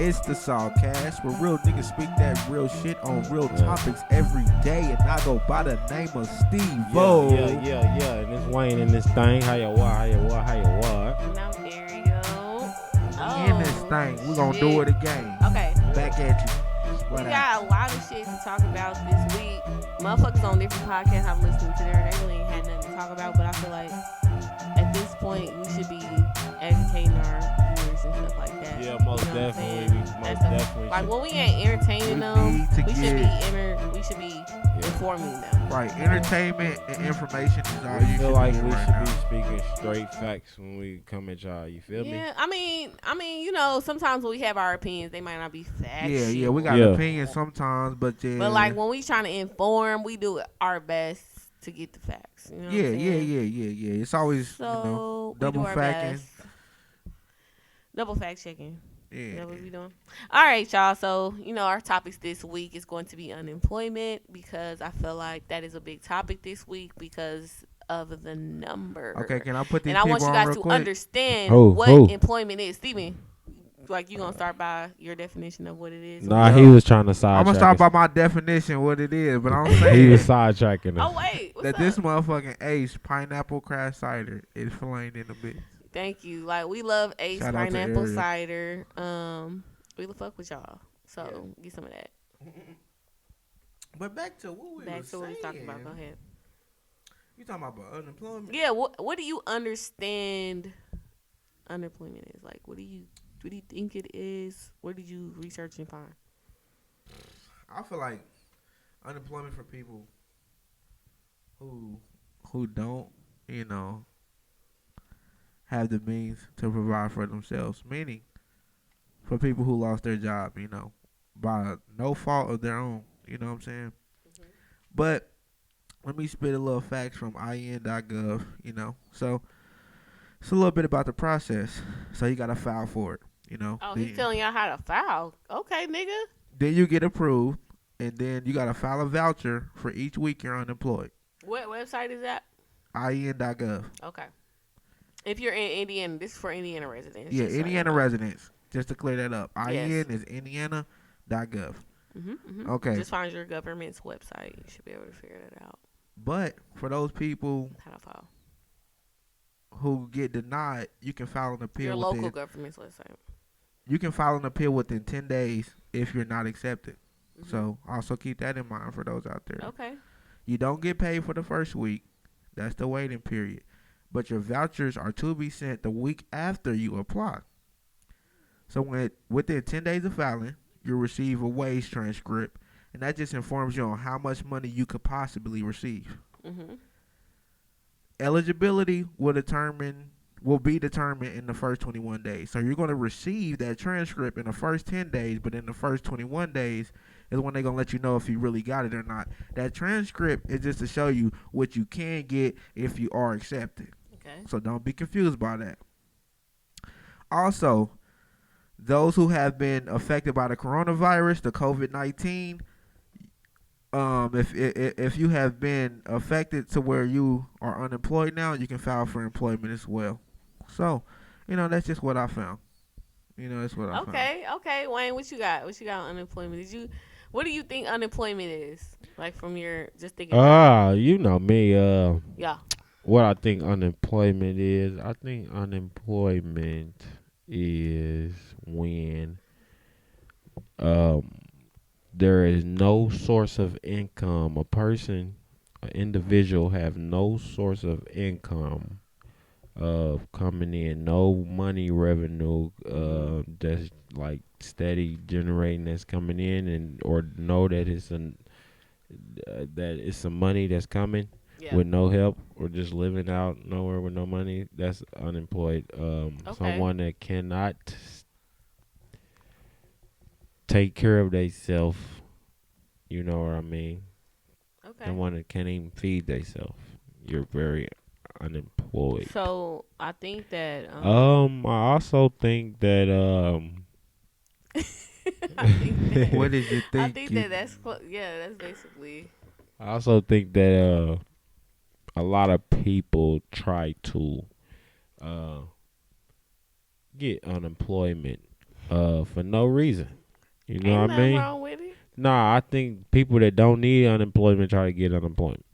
It's the SawCast, where real niggas speak that real shit on real topics every day, and I go by the name of Steve-O. Yeah. And it's Wayne in this thing. How you what? And I'm Ariel. We in this thing. We gonna do it again. Okay. Back at you. We got a lot of shit to talk about this week. Motherfuckers on different podcasts I'm listening to there, they really ain't had nothing to talk about, but I feel like at this point we should be educating our viewers and stuff like that. Yeah, most definitely. Like when we ain't entertaining them, we should be informing them. Right, entertainment and information is all you feel like we right should now. be speaking straight facts when we come at y'all. You feel me? Yeah, I mean, you know, sometimes when we have our opinions, they might not be factual. Yeah, we got opinions sometimes, but But like when we trying to inform, we do our best to get the facts. You know yeah. It's always double facting. Double fact checking. Yeah. Is that what we doing? All right, y'all. So, our topics this week is going to be unemployment because I feel like that is a big topic this week because of the number. Okay, can I put these people on? And I want you guys to quick? understand what employment is. Steven, like you going to start by your definition of what it is? Nah, he was trying to sidetrack. I'm going to start by my definition, what it is, but I'm saying. He was sidetracking us. Oh, wait. That this motherfucking Ace pineapple craft cider is filleted in the bitch. Thank you. Like, we love Ace pineapple cider. We fuck with y'all. So, get some of that. But back to what we were talking about. Go ahead. You talking about unemployment? Yeah. What do you understand unemployment is? Like, what do you think it is? What did you research and find? I feel like unemployment for people who don't, have the means to provide for themselves. Meaning, for people who lost their job, by no fault of their own. You know what I'm saying? Mm-hmm. But let me spit a little facts from in.gov. So it's a little bit about the process. So you got to file for it. Oh, he's telling y'all how to file. Okay, nigga. Then you get approved, and then you got to file a voucher for each week you're unemployed. What website is that? in.gov. Okay. If you're in Indiana, this is for Indiana residents. Yeah, Indiana residents. Just to clear that up. Yes. IN is indiana.gov. Mm-hmm. Okay. Just find your government's website. You should be able to figure that out. But for those people how to file who get denied, you can file an appeal. Your local government's website. You can file an appeal within 10 days if you're not accepted. Mm-hmm. So also keep that in mind for those out there. Okay. You don't get paid for the first week. That's the waiting period. But your vouchers are to be sent the week after you apply. So within 10 days of filing, you'll receive a wage transcript, and that just informs you on how much money you could possibly receive. Mm-hmm. Eligibility will be determined in the first 21 days. So you're going to receive that transcript in the first 10 days, but in the first 21 days is when they're going to let you know if you really got it or not. That transcript is just to show you what you can get if you are accepted. Okay. So don't be confused by that. Also, those who have been affected by the coronavirus, the COVID-19, if you have been affected to where you are unemployed now, you can file for employment as well. So, that's just what I found. That's what I found. Okay. Wayne, what you got? What you got on unemployment? What do you think unemployment is? Like from your just thinking. You know me. Yeah. What I think unemployment is, I think unemployment is when there is no source of income. An individual have no source of income of coming in, no money revenue that's like steady generating that's coming in, or know that it's some money that's coming. Yeah. With no help or just living out nowhere with no money, that's unemployed. Someone that cannot take care of themselves, you know what I mean? Okay. Someone that can't even feed themselves, you're very unemployed. So I think that. I also think that. What did you think? I think that's basically. I also think that a lot of people try to get unemployment for no reason. You know Ain't what I nothing mean? wrong with it. Nah, I think people that don't need unemployment try to get unemployment.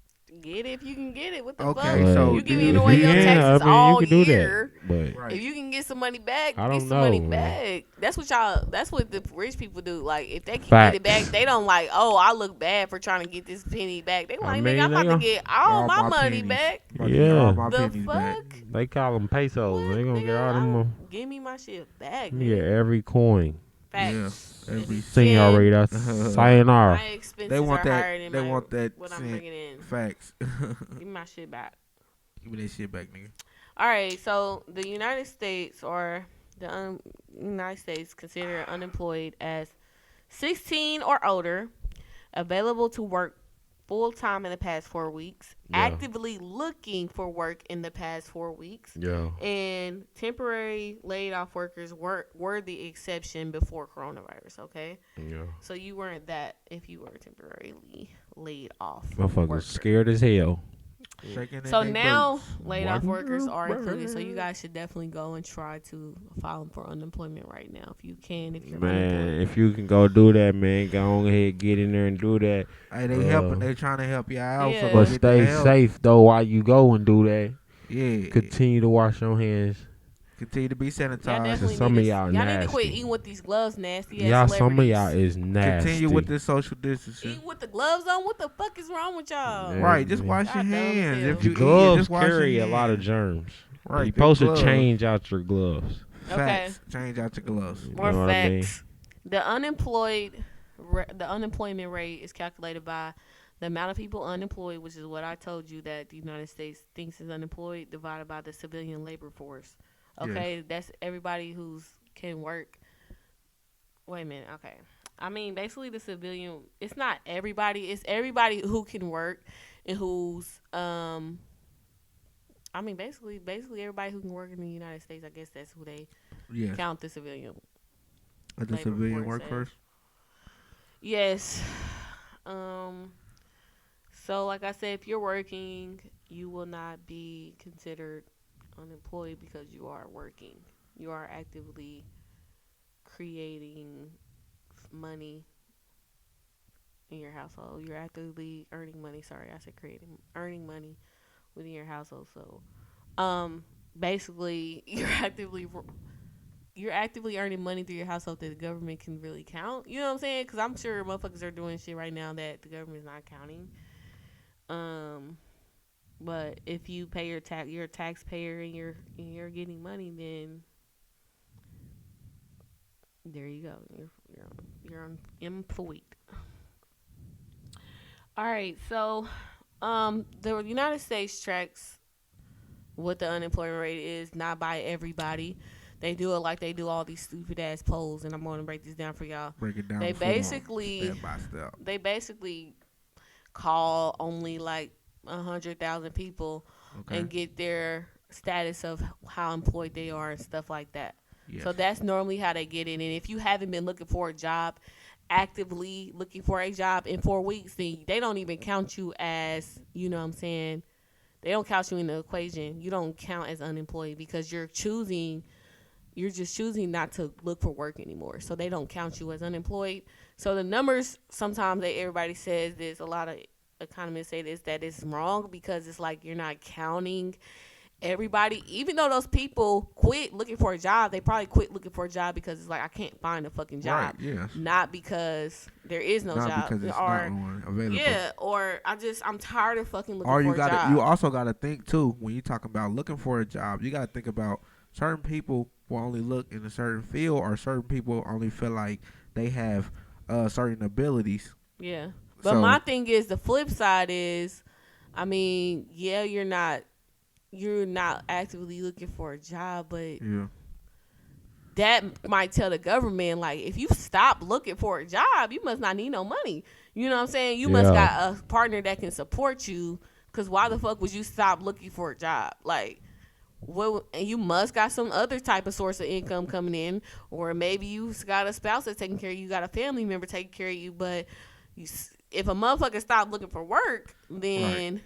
Get it if you can get it. What the Okay, fuck? so You do giving you away your think- taxes I mean, all you can do year. that. But Right. If you can get some money back, I get don't some money know, man. back. That's what y'all. That's what the rich people do. Like if they can get it back, Facts. they don't like. Oh, I look bad for trying to get this penny back. They I like, mean, nigga, I'm they about to gon- get all my money pennies. back. About to get all Yeah. my The pennies fuck? back. they call them pesos. What, they gonna get all them. give me my shit back, Yeah, nigga. every coin. Facts. Yeah, every Seen Yeah. already. That's sayonara. My expenses They want are that. higher than They my, want that. what I'm cent. bringing in. Facts. Give me my shit back. Give me that shit back, nigga. All right, so the United States United States consider unemployed as 16 or older, available to work full time in the past 4 weeks, Yeah. actively looking for work in the past 4 weeks, Yeah. and temporary laid off workers were the exception before coronavirus. Okay, Yeah. so you weren't that if you were temporarily laid off. Motherfuckers worker. scared as hell. Shaking in So they now boots. laid off workers are Wonder included. So you guys should definitely go and try to file for unemployment right now if you can. If you're Man, unemployed. if you can go do that, man, go on ahead, get in there and do that. Hey, they helping. They trying to help you out. Yeah. So But go get stay the help. safe though while you go and do that. Yeah. Continue to wash your hands. Continue to be Y'all sanitized. definitely some need of to, y'all y'all need to quit nasty. eating with these gloves, nasty ass Y'all, some of celebrities. y'all is nasty. Continue with this social distancing. Eat with the gloves on. What the fuck is wrong with y'all? Yeah. Right, just wash your Y'all dumb as hands. hell. If you eat, Gloves just wash your carry a lot of hands. germs. Right, You're the supposed to gloves. change out your gloves. Facts. Change out your gloves. You More know what I mean? facts. The unemployment rate is calculated by the amount of people unemployed, which is what I told you that the United States thinks is unemployed, divided by the civilian labor force. Okay, that's everybody who's can work. Wait a minute. Okay, I mean basically the civilian. It's not everybody. It's everybody who can work and who's I mean basically everybody who can work in the United States. I guess that's who they Yes. count the civilian. Let the labor civilian force work as. first. Yes. So like I said, if you're working, you will not be considered unemployed because you are working. You are actively creating money in your household. You're actively earning money. Sorry, I said earning money within your household. So, basically, you're actively earning money through your household that the government can really count. You know what I'm saying? Because I'm sure motherfuckers are doing shit right now that the government's not counting. But if you pay your tax, you're a taxpayer and you're getting money, then there you go. You're employed. All right, so the United States tracks what the unemployment rate is, not by everybody. They do it like they do all these stupid ass polls, and I'm going to break this down for y'all. Break it down. They for 'em, basically- step by step. They basically call only like 100,000 people Okay. and get their status of how employed they are and stuff like that. Yes. So that's normally how they get in. And if you haven't been looking for a job, actively looking for a job in 4 weeks, then they don't even count you as, you know what I'm saying, they don't count you in the equation. You don't count as unemployed because you're just choosing not to look for work anymore. So they don't count you as unemployed. So the numbers, sometimes everybody says this, a lot of economists say this, that it's wrong because it's like you're not counting everybody. Even though those people quit looking for a job, they probably quit looking for a job because it's like, I can't find a fucking job. Right. Yes. Not because there is no Not job. because it's Or, not on available. yeah, or I'm tired of fucking looking Or for you a got job. you also got to think too when you talk about looking for a job. You got to think about certain people will only look in a certain field, or certain people only feel like they have certain abilities. Yeah. But So- my thing is, the flip side is, I mean, yeah, you're not actively looking for a job, but Yeah. that might tell the government, like, if you stop looking for a job, you must not need no money. You know what I'm saying? You must Yeah. got a partner that can support you, because why the fuck would you stop looking for a job? Like, and you must got some other type of source of income coming in, or maybe you got a spouse that's taking care of you, you got a family member taking care of you, but if a motherfucker stop looking for work, then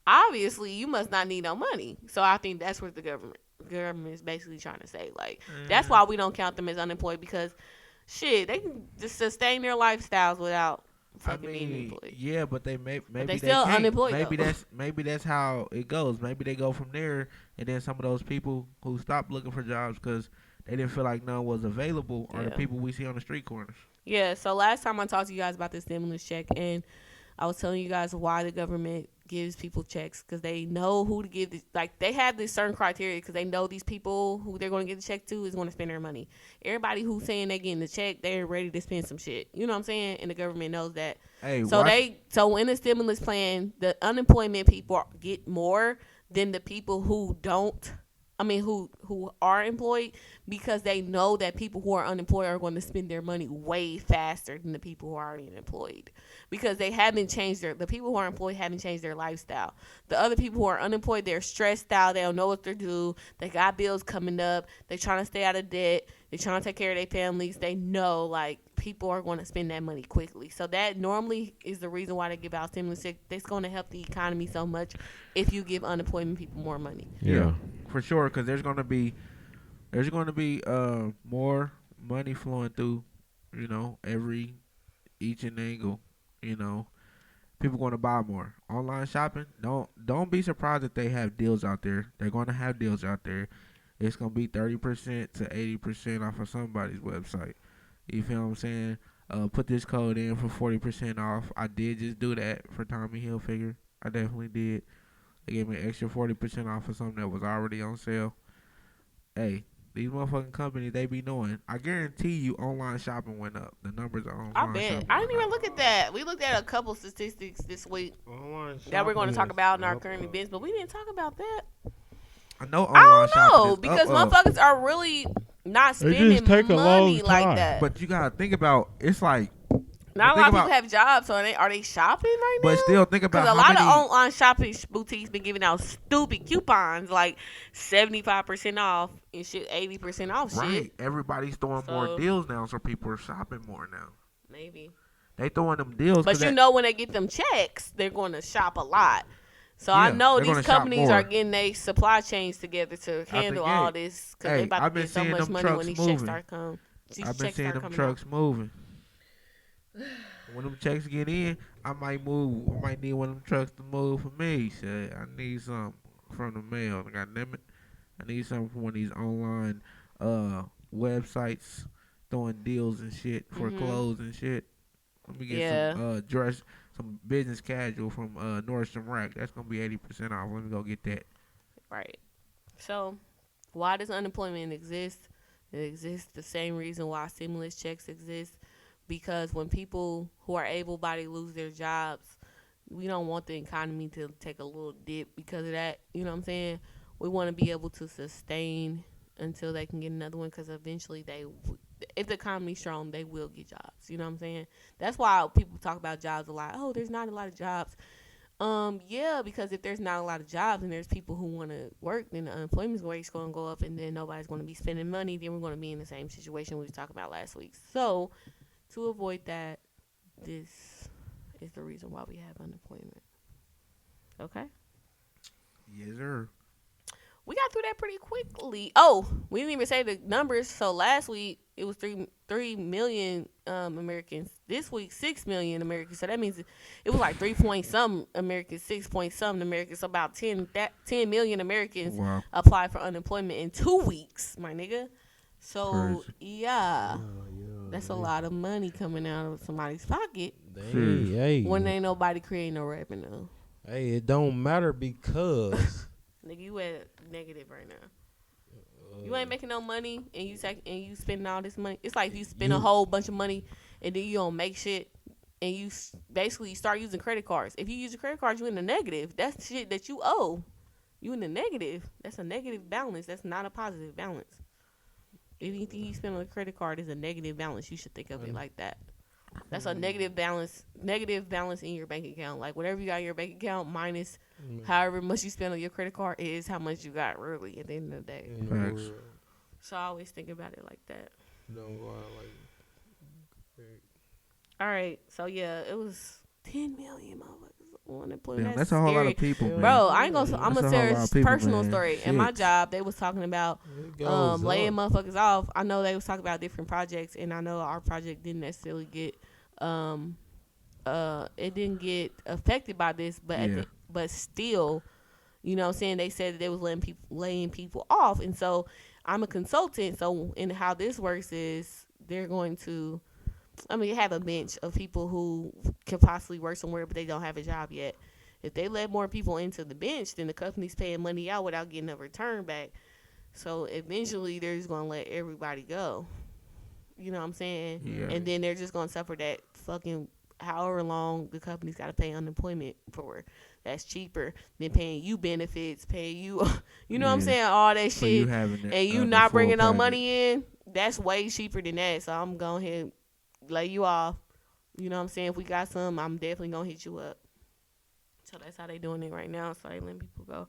obviously you must not need no money. So I think that's where the government government is basically trying to say. Like, that's why we don't count them as unemployed, because shit, they can just sustain their lifestyles without fucking being employed. Yeah, but maybe they still can't. unemployed. Maybe that's how it goes. Maybe they go from there, and then some of those people who stopped looking for jobs because they didn't feel like none was available are the people we see on the street corners. Yeah. So last time I talked to you guys about the stimulus check, and I was telling you guys why the government gives people checks, because they know who to give. Like, they have this certain criteria because they know these people who they're going to give the check to is going to spend their money. Everybody who's saying they getting the check, they're ready to spend some shit. You know what I'm saying? And the government knows that. So in the stimulus plan, the unemployment people get more than the people who don't. I mean, who are employed, because they know that people who are unemployed are going to spend their money way faster than the people who are already employed, because they haven't changed the people who are employed haven't changed their lifestyle. The other people who are unemployed, they're stressed out. They don't know what to do. They got bills coming up. They're trying to stay out of debt. They're trying to take care of their families. They know, like, people are going to spend that money quickly. So that normally is the reason why they give out stimulus checks. It's going to help the economy so much if you give unemployment people more money. Yeah, for sure, because there's going to be more money flowing through, each and angle, people going to buy more. Online shopping, don't be surprised if they have deals out there. They're going to have deals out there. It's going to be 30% to 80% off of somebody's website. You feel what I'm saying? Put this code in for 40% off. I did just do that for Tommy Hilfiger. I definitely did. They gave me an extra 40% off of something that was already on sale. Hey, these motherfucking companies, they be knowing. I guarantee you online shopping went up. The numbers are online I bet. shopping. I didn't even look at that. We looked at a couple statistics this week that we're going to talk about in our current events, but we didn't talk about that. I know online shopping. I don't know, because motherfuckers are really not spending money like that. But you got to think about, it's like, not a lot of people have jobs, so are they shopping right now? But still think about because a lot of online shopping boutiques been giving out stupid coupons like 75% off and shit, 80% off shit. Right, everybody's throwing more deals now, so people are shopping more now. Maybe they throwing them deals, but when they get them checks, they're going to shop a lot. So I know these companies are getting their supply chains together to handle all this, because they about to get so much money when these checks start coming. I've been seeing them trucks moving. When them checks get in, I might move. I might need one of them trucks to move for me. Shit, I need something from the mail. God damn it, I need something from one of these online websites throwing deals and shit for clothes and shit. Let me get some business casual from Nordstrom Rack. That's gonna be 80% off. Let me go get that. Right. So, why does unemployment exist? It exists the same reason why stimulus checks exist. Because when people who are able-bodied lose their jobs, we don't want the economy to take a little dip because of that. You know what I'm saying? We want to be able to sustain until they can get another one, because eventually if the economy's strong, they will get jobs. You know what I'm saying? That's why people talk about jobs a lot. Oh, there's not a lot of jobs. Yeah, because if there's not a lot of jobs and there's people who want to work, then the unemployment rate's going to go up, and then nobody's going to be spending money. Then we're going to be in the same situation we were talking about last week. So, to avoid that, this is the reason why we have unemployment. Okay? Yes, sir. We got through that pretty quickly. Oh, we didn't even say the numbers. So last week, it was 3 million Americans. This week, 6 million Americans. So that means it was like 3 point something Americans, 6 point something Americans. So about 10 million Americans applied for unemployment in 2 weeks, my nigga. So, yeah. That's a lot of money coming out of somebody's pocket when ain't nobody creating no revenue. Hey, it don't matter because nigga, you at negative right now. You ain't making no money and you spending all this money. It's like you spend a whole bunch of money and then you don't make shit, and you basically start using credit cards. If you use a credit card, you in the negative. That's shit that you owe. You in the negative. That's a negative balance. That's not a positive balance. Anything you spend on a credit card is a negative balance. You should think of it like that. That's a negative balance in your bank account. Like, whatever you got in your bank account minus however much you spend on your credit card is how much you got really at the end of the day. So I always think about it like that. All right. So, yeah, it was 10 million motherfuckers unemployment. Damn, That's that's a whole lot scary. of people, man. Bro, I ain't gonna. I'm That's gonna a share whole lot a of people, personal man. story. In my Shit. job, they was talking about laying motherfuckers off. I know they was talking about different projects, and I know our project didn't necessarily get it didn't get affected by this, but but still, you know what I'm saying, they said that they was laying people off. And so I'm a consultant, so and how this works is they're going to have a bench of people who can possibly work somewhere but they don't have a job yet. If they let more people into the bench, then the company's paying money out without getting a return back. So eventually they're just gonna let everybody go. You know what I'm saying? Yeah. And then they're just gonna suffer that fucking however long the company's got to pay unemployment for. That's cheaper than paying you benefits, paying you, you know what I'm saying, all that So shit, you having and you not bringing no money in. That's way cheaper than that. So I'm going ahead lay you off. You know what I'm saying? If we got some, I'm definitely gonna hit you up. So that's how they doing it right now. So they letting people go.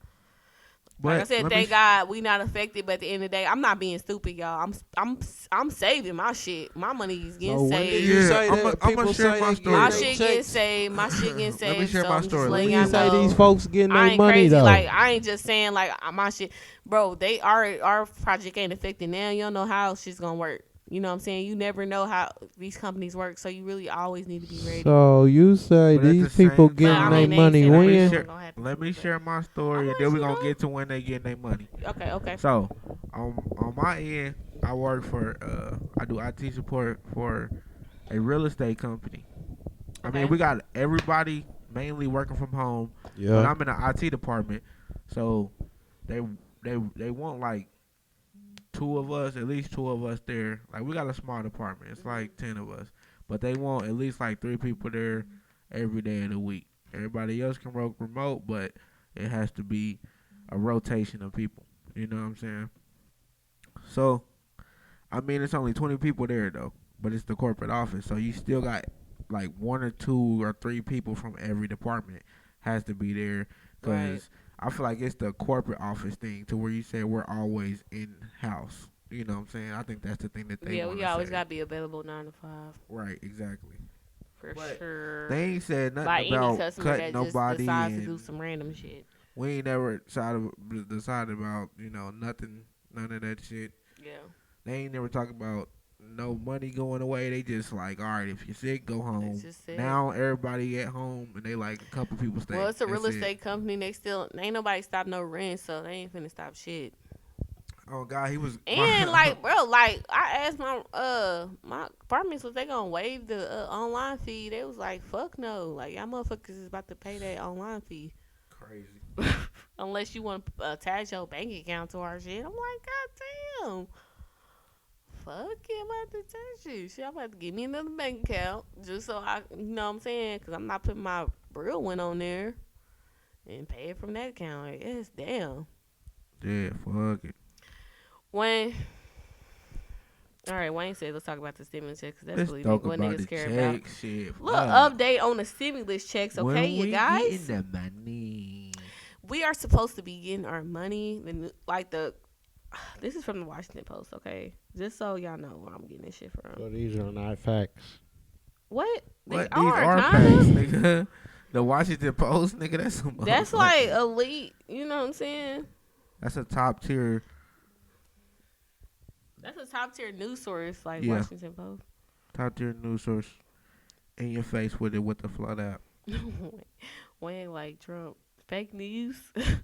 But like I said, thank God we not affected. But at the end of the day, I'm not being stupid, y'all. I'm saving my shit. My money is getting saved. You say that? I'm gonna share my story. My shit getting saved. My shit getting saved. Let me share so my I'm story. just letting When you y'all say know, these folks getting I their ain't money crazy. though, Like I ain't just saying like my shit, bro. They our project ain't affected now. You don't know how shit's gonna work. You know what I'm saying? You never know how these companies work, so you really always need to be ready. so you say But at these the same people time- getting But, I their mean, they money ain't when? saying Let me share my story, and Alright, then we're you gonna know. get to when they getting their money. Okay. So, on my end, I work for I do IT support for a real estate company. I Okay. mean, we got everybody mainly working from home, but Yeah. I'm in the IT department, so they want like at least two of us there. Like we got a small department, it's like 10 of us, but they want at least like 3 people there every day of the week. Everybody else can work remote, but it has to be a rotation of people. You know what I'm saying? So, I mean, it's only 20 people there though, but it's the corporate office, so you still got like 1 or 2 or 3 people from every department has to be there, because Right. I feel like it's the corporate office thing to where you say we're always in house. You know what I'm saying? I think that's the thing that they Yeah, want we to always say. gotta be available 9 to 5 Right, exactly. for But sure. They ain't said By nothing any about customer cutting that just nobody, decides to and do some random shit. we ain't never decided about, nothing, none of that shit. Yeah. They ain't never talk about no money going away. They just like, all right, if you're sick, go home. That's just it. Now everybody at home, and they like a couple people stay. Well, it's a That's real it. estate company. They still ain't nobody stop no rent, so they ain't finna stop shit. Oh God, he was. And like, bro, like I asked my apartments was they gonna waive the online fee. They was like, fuck no, like y'all motherfuckers is about to pay that online fee Crazy. unless you want to attach your bank account to our shit. I'm like, god damn. Fuck it, I'm about to touch it. Shit, I'm about to give me another bank account just so I, you know what I'm saying? Because I'm not putting my real one on there and pay it from that account. Like, yes, damn. Yeah, fuck it. Wayne. All right, Wayne said let's talk about the stimulus checks because that's Let's really talk what about niggas the care check about. shit. Little update on the stimulus checks, okay, when you we guys? getting the money? We are supposed to be getting our money. This is from the Washington Post, okay? Just so y'all know where I'm getting this shit from. So these are not facts. What? What? They These are kind facts, of. nigga. The Washington Post, nigga. That's some. That's like elite. You know what I'm saying? That's a top tier. That's a top tier news source, like Yeah. Washington Post. Top tier news source. In your face with it with the flood app. Wayne like Trump. Fake news.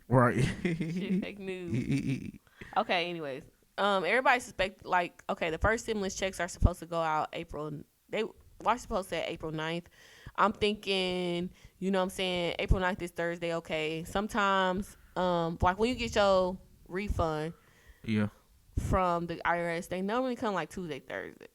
Right. Shit, fake news. Okay, anyways. Everybody suspect the first stimulus checks are supposed to go out April. Washington Post said April 9th. I'm thinking, you know what I'm saying, April 9th is Thursday, okay. Sometimes, like when you get your refund Yeah. from the IRS, they normally come like Tuesday,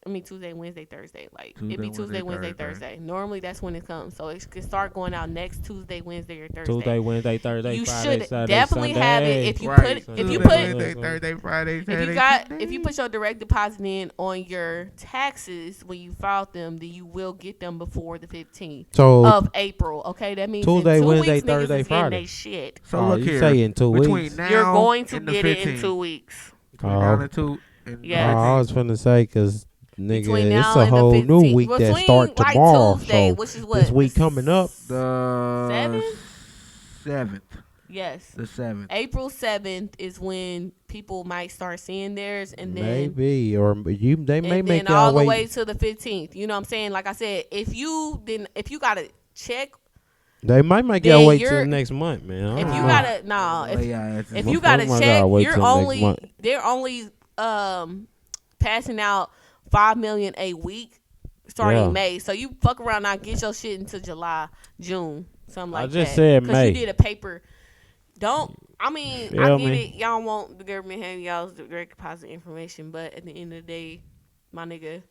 Wednesday, Thursday. Like it'd be Tuesday, Wednesday, Thursday. Normally that's when it comes. So it could start going out next Tuesday, Wednesday, or Thursday. Tuesday, Wednesday, Thursday, You Friday, should Saturday, definitely Sunday. have it if you Right. put if you Tuesday, put Wednesday, Thursday, Friday, Saturday, if you put your direct deposit in on your taxes when you filed them, then you will get them before the 15th So of April. Okay, that means Tuesday, in 2 Wednesday, weeks, niggas Thursday, is getting Friday. they shit. So look you here. say in 2 between weeks. now You're going to and the get it in 15th. 2 weeks. Between now and the 2 and Yeah. I was finna say because between Nigga, it's now a and the whole 15th. new week that Between, start like, tomorrow. Tuesday, So which is what? this week coming up, The 7th? 7th. Yes. The 7th. April 7th is when people might start seeing theirs, and then maybe, or they may and make then y'all all the wait. way to the 15th. You know what I'm saying? Like I said, if you got a check, They might make then y'all wait till you're- next month, man. I if don't you know. got a no, if you got a Motherfucker check, gotta wait you're till next only month. they're only passing out 5 million a week starting Yeah. May. So you fuck around now, get your shit into July, June, something like that. I just said Because May. you did a paper. I mean, Feel I get me? it. Y'all want the government having y'all's direct deposit information, but at the end of the day, my nigga,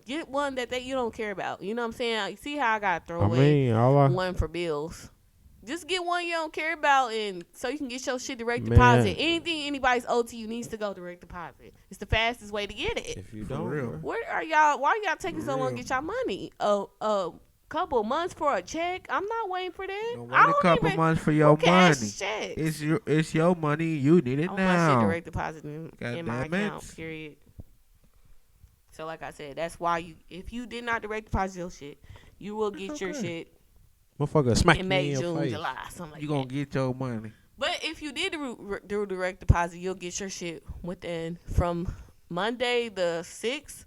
get one that you don't care about. You know what I'm saying? Like, see how I got to throw I away mean, one for bills. Just get one you don't care about, and so you can get your shit direct Man. deposit. Anything anybody's owed to you needs to go direct deposit. It's the fastest way to get it. if you For don't, real. bro. Where are y'all? Why y'all taking so long to real. get y'all money? Couple months for a check. I'm not waiting for that. Don't I wait a don't couple even months for your cash money. checks. It's your money. You need it I want my shit now. direct deposit in my God damn account. it. Period. So like I said, that's why if you did not direct deposit your shit, you will get your shit Motherfucker, smack in me May, in your June, face. July, something like You that. gonna get your money. But if you did do direct deposit, you'll get your shit within from Monday the 6th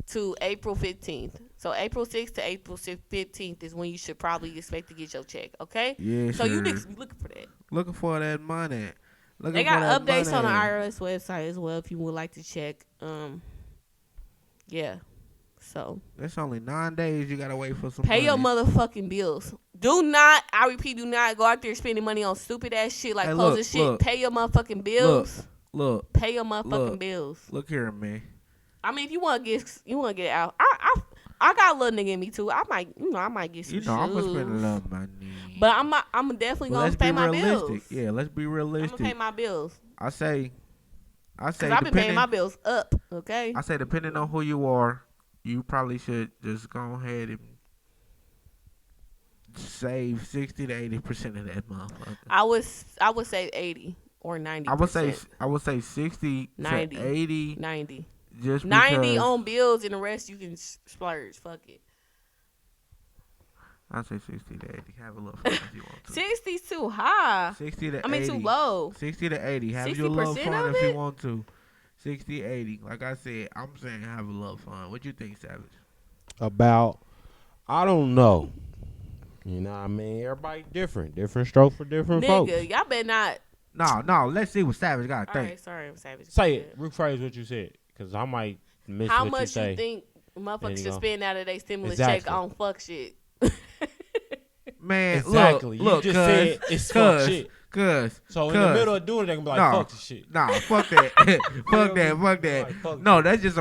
to April 15th. So April 6th to April 15th is when you should probably expect to get your check, okay? Yeah, So you sure. niggas be looking for that. Looking for that money. Looking They for got that updates on the money. IRS website as well if you would like to check. Yeah. So That's only 9 days. You gotta wait for some pay your money. motherfucking bills. Do not, I repeat, do not go out there spending money on stupid ass shit like Hey, clothes look, and shit. look. Pay your motherfucking bills. Look, Pay your motherfucking look. bills. look here, man. I mean, if you want to get out. I got a little nigga in me too. I might get some You know, I'm gonna shoes. spend a little money. But I'm definitely But gonna let's pay be my realistic. bills. Yeah, let's be I'm gonna realistic. pay my bills. I say, Cause I've been paying my bills up. Okay. I say, depending on who you are, you probably should just go ahead and save 60 to 80% of that motherfucker. I would say 80 or 90. I would say 60 90. to 80. 90. Just 90 because on bills and the rest you can splurge. Fuck it. I say 60 to 80. Have a little fun if you want to. 60's too high. 60 to 80. I mean too low. 60 to 80. Have your little 60% fun of if it? you want to. 60, 80. Like I said, I'm saying have a little fun. What you think, Savage? About, I don't know. You know what I mean? Everybody different. Different stroke for different folks. Nigga, y'all better not. No. Let's see what Savage got to think. Alright, sorry, I'm savage. Say it. Rephrase what you said. Because I might miss How what you much say. you think There motherfuckers you should go. spend out of their stimulus Exactly. check on fuck shit? Man, Exactly. look, You just said it's fuck shit. So in the middle of doing it, they can be like, No. fuck this shit. Nah, fuck that. fuck that. Fuck that. Like, fuck No, that's just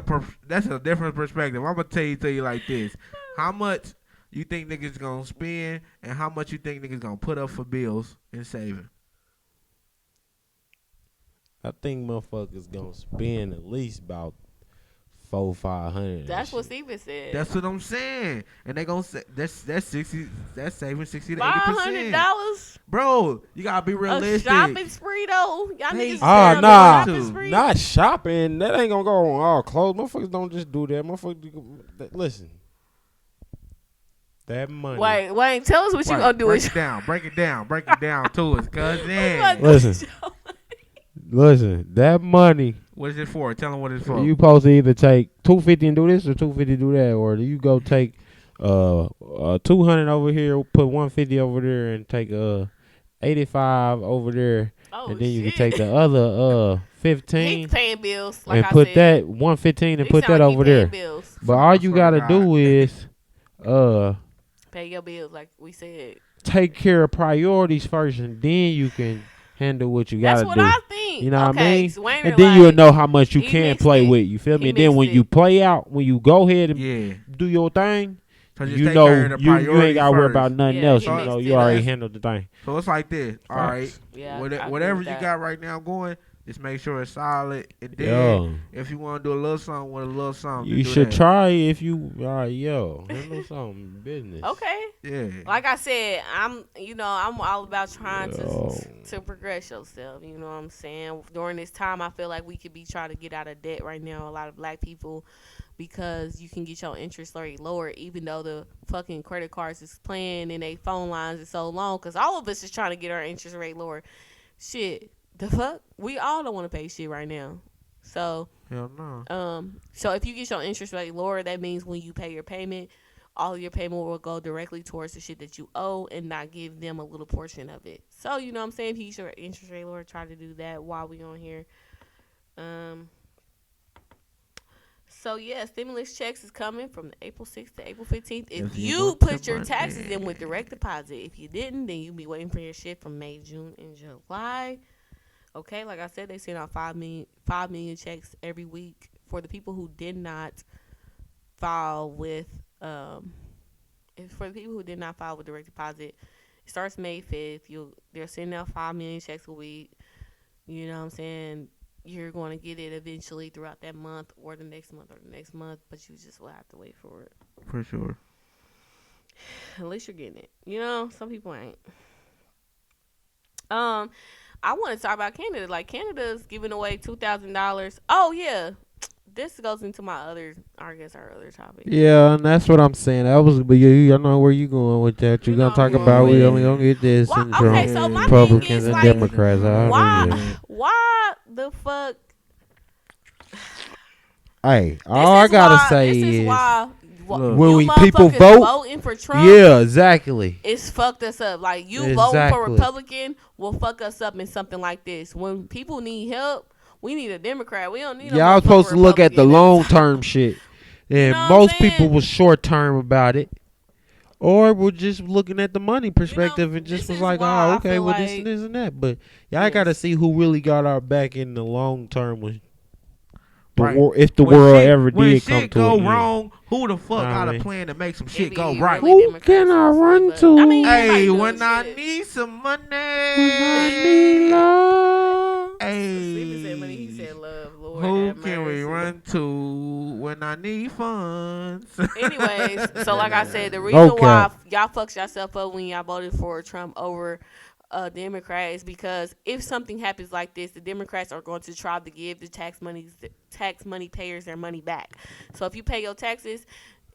that's a different perspective. I'm gonna tell you like this: how much you think niggas gonna spend, and how much you think niggas gonna put up for bills and saving? I think motherfuckers gonna spend at least about $400-500. That's what Steven said. That's what I'm saying, and they gonna say that's 60. That's saving 60 to 80%. $500 Bro, you gotta be a realistic. shopping spree though. Y'all Hey, niggas Ah, terrible nah. shopping spree. Not shopping. That ain't gonna go on all clothes. Motherfuckers don't just do that. Motherfuckers, listen. That money. Wait, tell us what you gonna do break with it down. Break it down to us, cousin. Listen. Listen, that money, What is it for? Tell them what it's for. you supposed to either take $250 and do this or $250 do that, or do you go take $200 over here, put $150 over there, and take $85 over there, Oh, and then you shit. can take the other $15 He's paying bills. Like and I put said. that $115 and He put sound that like he over paying there. Bills. But all I you swear to gotta do God. is Pay your bills, like we said. take care of priorities first, and then you can handle what you That's gotta what do. I think. You know what I Okay, mean? so Wayner, And then you'll like, know how much you he can mixed play it. with. You feel me? He And then when mixed you it. play out, when you go ahead and Yeah. do your thing, So just you take know care of the you ain't priorities gotta worry first. about nothing Yeah, else. he You mixed know it you already up. handled the thing. So it's like this. All right. Facts. Yeah, I Whatever agree you with that. got right now going, just make sure it's solid. And then Yo, if you want to do a little something with a little something, you do should that. try if you handle something business. Okay. Yeah. Like I said, I'm all about trying Yo. to progress yourself. You know what I'm saying? During this time, I feel like we could be trying to get out of debt right now. A lot of black people because you can get your interest rate lower, even though the fucking credit cards is playing and they phone lines is so long. Because all of us is trying to get our interest rate lower. Shit, the fuck? We all don't want to pay shit right now. So, hell no. So if you get your interest rate lower, that means when you pay your payment, all of your payment will go directly towards the shit that you owe and not give them a little portion of it. So, you know what I'm saying? If you get your interest rate lower, try to do that while we on here. So, yeah, stimulus checks is coming from April 6th to April 15th. If you put your taxes in with direct deposit. If you didn't, then you'll be waiting for your shit from May, June, and July. Okay, like I said, they send out 5 million checks every week for the people who did not file with for the people who did not file with direct deposit. It starts May 5th. They're sending out 5 million checks a week. You know what I'm saying? You're going to get it eventually throughout that month or the next month, but you just will have to wait for it. For sure. At least you're getting it. You know, some people ain't. I want to talk about Canada. Like, Canada's giving away $2,000. Oh, yeah. This goes into our other topic. Yeah, and that's what I'm saying. But I know where you going with that. You're gonna talk about we only gonna get this and from Republicans and Democrats. Why the fuck? Hey, all I gotta say is when people voting for Trump, yeah, exactly, it's fucked us up. Like, you voting for Republican will fuck us up in something like this. When people need help, we need a Democrat. We don't need. Y'all supposed to look at the long term shit, and most people was short term about it, or were just looking at the money perspective and just was like, oh, okay, well, this and this and that. But y'all gotta see who really got our back in the long term when if the world ever did come to go wrong. Who the fuck got a plan to make some shit go right? Who can I run to? Hey, when I need some money. When I need love. He said love, Lord. Who can we run to when I need funds? Anyways, so like I said, the reason why y'all fucked yourself up when y'all voted for Trump over Democrat is because if something happens like this, the Democrats are going to try to give the tax money payers their money back. So if you pay your taxes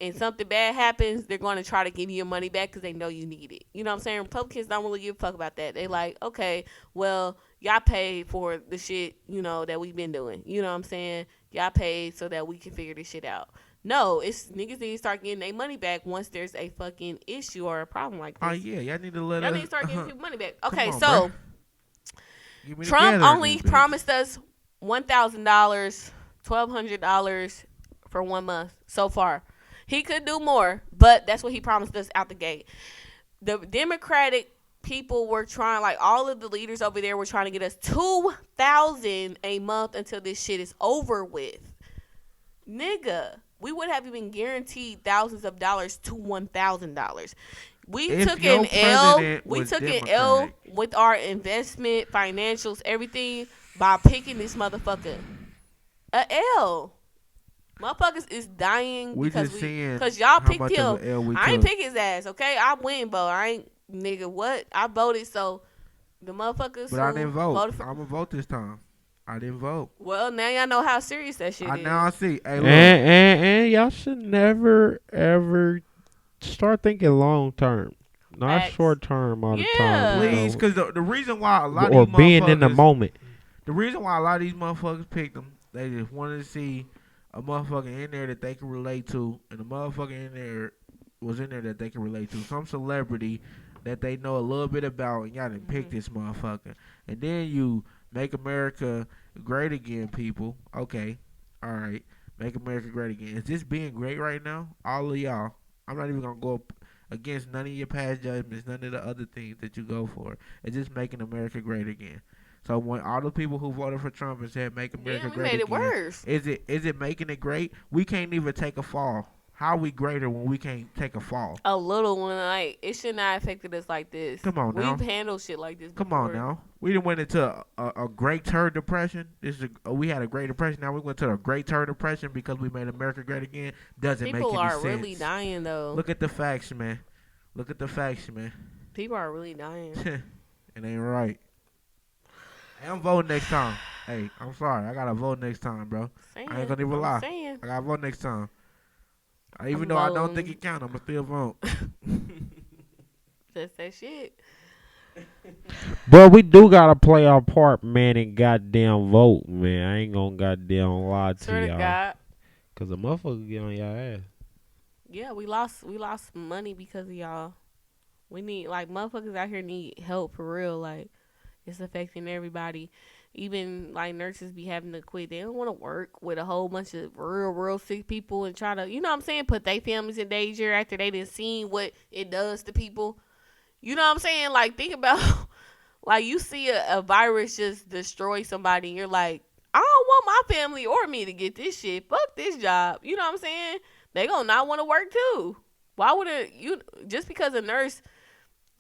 and something bad happens, they're going to try to give you your money back because they know you need it. You know what I'm saying? Republicans don't really give a fuck about that. They like, okay, well, y'all paid for the shit, that we've been doing. You know what I'm saying? Y'all paid so that we can figure this shit out. No, it's niggas need to start getting their money back once there's a fucking issue or a problem like this. Oh, yeah. Y'all need to y'all need to start getting people money back. Okay, so Trump only promised us $1,000, $1,200 for 1 month so far. He could do more, but that's what he promised us out the gate. The Democratic people were trying, like all of the leaders over there were trying to get us $2,000 a month until this shit is over with. Nigga. We would have even guaranteed thousands of dollars to $1,000. We took an L with our investment, financials, everything by picking this motherfucker. A L. Motherfuckers is dying because y'all picked him. I ain't pick his ass, okay? I win, but I ain't, nigga, what? I voted, so the motherfuckers. But I didn't vote. I'm going to vote this time. I didn't vote. Well, now y'all know how serious that shit is. Now I see. Hey, look. And y'all should never, ever start thinking long term. Not short term all the time. Please, because the reason why a lot of these motherfuckers. Or being in the moment. The reason why a lot of these motherfuckers picked them, they just wanted to see a motherfucker in there that they can relate to. And the motherfucker in there was in there that they can relate to. Some celebrity that they know a little bit about. And y'all didn't pick this motherfucker. And then you make America great again, people. Okay. All right. Make America great again. Is this being great right now? All of y'all. I'm not even going to go up against none of your past judgments, none of the other things that you go for. It's just making America great again. So when all the people who voted for Trump and said make America great again, made it worse. Is it making it great? We can't even take a fall. How are we greater when we can't take a fall? A little one, like, it should not have affected us like this. Come on now. We've handled shit like this before. Come on now. We done went into a great third depression. We had a great depression. Now we went to a great third depression because we made America great again. Doesn't make any sense. People are really dying, though. Look at the facts, man. People are really dying. It ain't right. Hey, I'm voting next time. Hey, I'm sorry. I got to vote next time, bro. I ain't going to even lie. I got to vote next time. Even though I don't think it counts, I'ma still vote. That's that shit. But we do gotta play our part, man, and goddamn vote, man. I ain't gonna goddamn lie to Swear to y'all. God. Cause a motherfucker get on y'all ass. Yeah, we lost money because of y'all. We need, like, motherfuckers out here need help for real. Like, it's affecting everybody. Even, like, nurses be having to quit. They don't want to work with a whole bunch of real sick people and try to, you know what I'm saying, put their families in danger after they done seen what it does to people. You know what I'm saying? Like, think about, like, you see a virus just destroy somebody and you're like, I don't want my family or me to get this shit. Fuck this job. You know what I'm saying? They gonna not want to work too. Why would you, just because a nurse,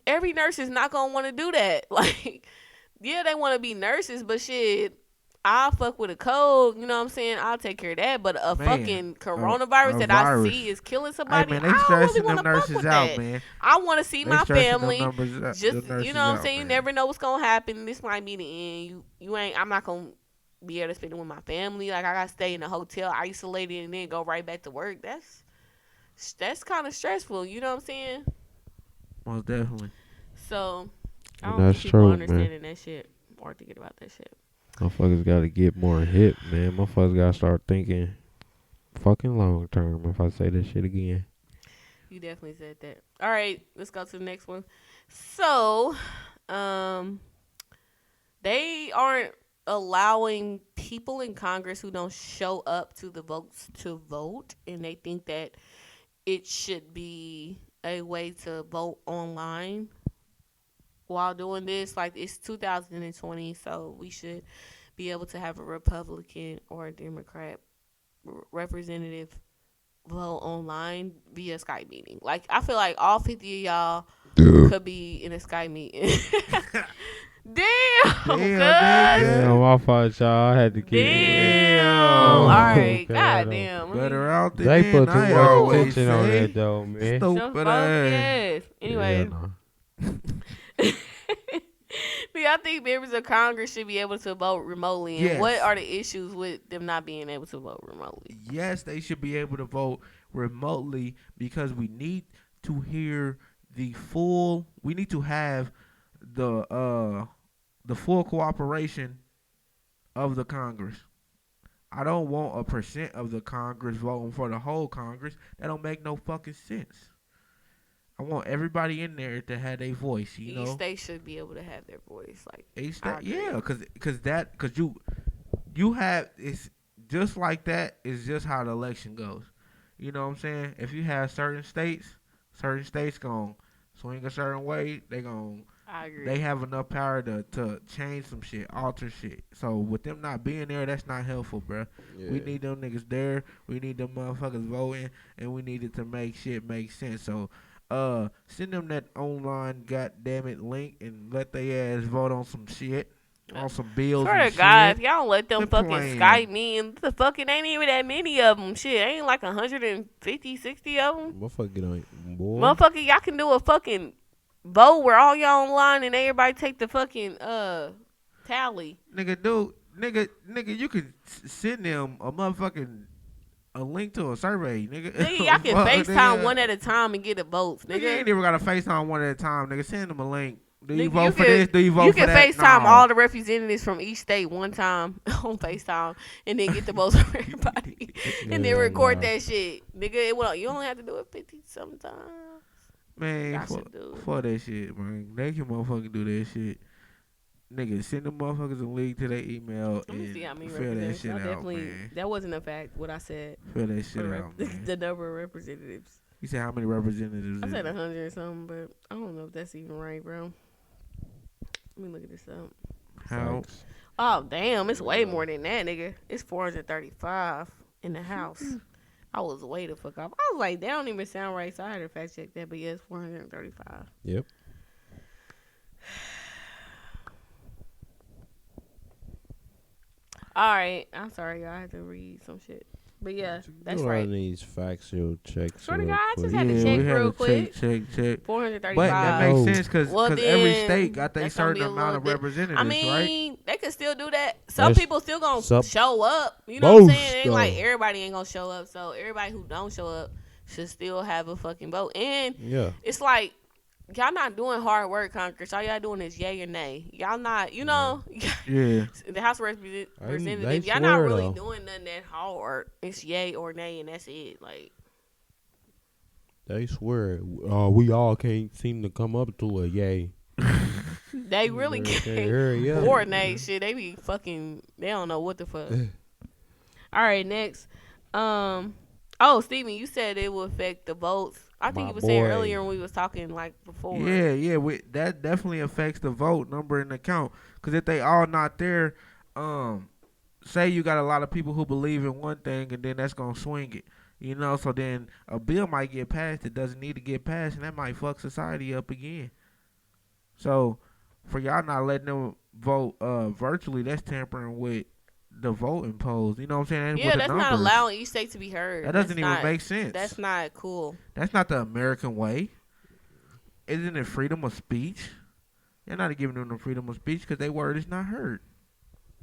every nurse is not gonna want to do that. Like, yeah, they want to be nurses, but shit, I'll fuck with a cold. You know what I'm saying? I'll take care of that. But a fucking coronavirus that virus. I see is killing somebody. Hey, man, they I don't really stressing want them to fuck nurses with out, that. man. I want to see They my stressing them family. numbers- Just, them you know what I'm nurses saying? out, You man. never know what's gonna happen. This might be the end. I'm not gonna be able to spend it with my family. Like, I gotta stay in a hotel, isolated, and then go right back to work. That's kind of stressful. You know what I'm saying? Most definitely. So I And don't that's think people true, understanding that shit or thinking about that shit. Motherfuckers gotta get more hip, man. Motherfuckers gotta start thinking fucking long term if I say that shit again. You definitely said that. All right, let's go to the next one. So, they aren't allowing people in Congress who don't show up to the votes to vote, and they think that it should be a way to vote online while doing this. Like, it's 2020, so we should be able to have a Republican or a Democrat representative vote online via Skype meeting. Like, I feel like all 50 of y'all could be in a Skype meeting. Damn, Damn, my fault, y'all. I had to get All right, goddamn. Better out than They in, put too I much always attention on say. that, though, man. Stupid ass. Anyway, Yeah, do y'all think members of Congress should be able to vote remotely? And Yes. what are the issues with them not being able to vote remotely? Yes, they should be able to vote remotely because we need to hear the full. We need to have the full cooperation of the Congress. I don't want 1% of the Congress voting for the whole Congress. That don't make no fucking sense. I want everybody in there to have their voice. You know, Each state should be able to have their voice. Like, each I state, agree. yeah, because you have, it's just like that. Is just how the election goes. You know what I'm saying? If you have certain states gonna swing a certain way. I agree. They have enough power to change some shit, alter shit. So with them not being there, that's not helpful, bruh. Yeah. We need them niggas there. We need them motherfuckers voting, and we need it to make shit make sense. So, send them that online goddammit link and let they ass vote on some shit, on some bills. Swear and to God, shit. if y'all don't let them Quit fucking playing. Skype me, and the fucking ain't even that many of them. Shit, ain't like 150, 60 of them. Motherfucker get on boy. Motherfucker, y'all can do a fucking vote where all y'all online and everybody take the fucking tally. Nigga, you could send them a link to a survey, nigga. Nigga, y'all can Fuck, FaceTime nigga. one at a time and get the votes, Nigga, you nigga. ain't even got to FaceTime one at a time, nigga. Send them a link. Do you Nigga, vote for this? Do you vote you for can that? FaceTime No. all the representatives from each state one time on FaceTime and then get the votes from everybody and then record that shit. Nigga, you only have to do it 50 sometimes. Man, Y'all should do it. fuck that shit, man. They can motherfucking do that shit. Nigga, send them motherfuckers a link to their email Let me and see how many fill that representatives. shit I out, definitely, man. that wasn't a fact, what I said. Fill that shit out, man. The number of representatives. You said how many representatives? I is said it? 100 or something, but I don't know if that's even right, bro. Let me look at this up. How? Oh, damn. It's way more than that, nigga. It's 435 in the house. I was way the fuck off. I was like, that don't even sound right, so I had to fact check that, but yeah, it's 435. Yep. All right. I'm sorry, y'all. I had to read some shit. But yeah, that's Do right. all these factual checks. Swear to real God, I just quick. had to Yeah, check we had real to quick. check. 435. But that makes sense because Well, every then, state got their that's gonna be certain a amount of little bit- representatives, I mean, right? they could still do that. Some That's people still gonna sup- show up. You know what I'm most saying? It ain't like though. everybody ain't gonna show up. So everybody who don't show up should still have a fucking vote. And Yeah. it's like y'all not doing hard work, Congress. All y'all doing is yay or nay. Y'all not, Yeah. the House of They Representatives, y'all not swear, really though. doing nothing that hard. It's yay or nay, and that's it. Like, They swear. We all can't seem to come up to a yay. they really They can't hurry up. coordinate shit. They be fucking, they don't know what the fuck. All right, next. Steven, you said it will affect the votes. I think My you were saying boy. earlier when we was talking like before. Yeah. That definitely affects the vote number in the count. Because if they all not there, say you got a lot of people who believe in one thing, and then that's gonna swing it. So then a bill might get passed that doesn't need to get passed, and that might fuck society up again. So for y'all not letting them vote virtually, that's tampering with the voting polls. You know what I'm saying? Yeah, With the that's not numbers. allowing each state to be heard. That doesn't That's even not, make sense. That's not cool. That's not the American way. Isn't it freedom of speech? You're not giving them the freedom of speech because their word is not heard.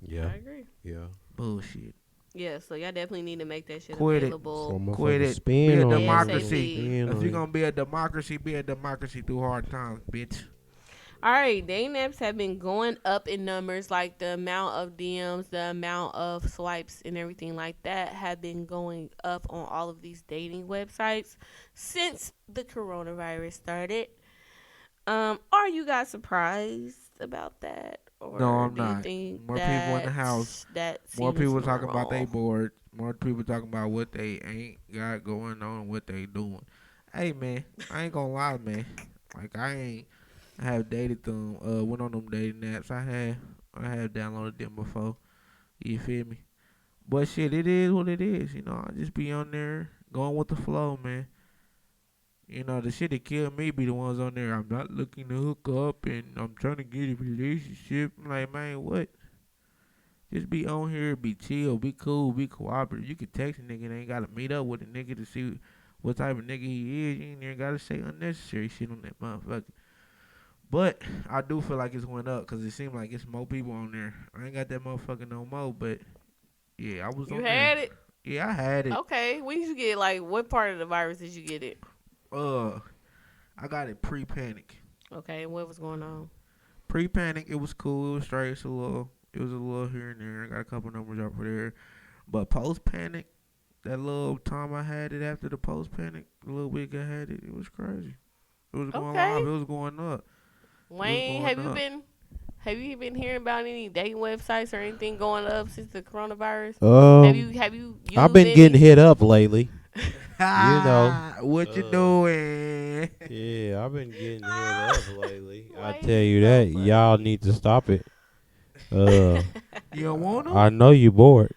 Yeah. I agree. Yeah. Bullshit. Yeah, so y'all definitely need to make that shit Quit it. available. Quit it. Spin Be a on it. democracy. Spin If on you're it. going to be a democracy through hard times, bitch. All right, dating apps have been going up in numbers, like the amount of DMs, the amount of swipes, and everything like that have been going up on all of these dating websites since the coronavirus started. Are you guys surprised about that? Or No, I'm do you not. think More people in the house. That More seems people talking about they normal? bored. More people talking about what they ain't got going on and what they doing. Hey, man, I ain't gonna lie, man. Like, I have dated them, went on them dating apps. I have downloaded them before. You feel me? But shit, it is what it is. I just be on there going with the flow, man. The shit that killed me be the ones on there. I'm not looking to hook up and I'm trying to get a relationship. I'm like, man, what? Just be on here, be chill, be cool, be cooperative. You can text a nigga and ain't gotta meet up with a nigga to see what type of nigga he is. You ain't even gotta say unnecessary shit on that motherfucker. But I do feel like it's went up because it seemed like it's more people on there. I ain't got that motherfucker no more, but yeah, I was You on had there. it? Yeah, I had it. Okay. When did you get, like, what part of the virus did you get it? I got it pre-panic. Okay, and what was going on? Pre-panic, it was cool. It was straight. It was a little here and there. I got a couple numbers up for there. But post-panic, that little time I had it after the post-panic, the little week I had it, it was crazy. It was going live. It was going up. Wayne, have you been hearing about any dating websites or anything going up since the coronavirus? Have you used I've been getting hit up lately. What you doing? Yeah, I've been getting hit up lately. I tell you that. Y'all need to stop it. You don't want them? I know you bored.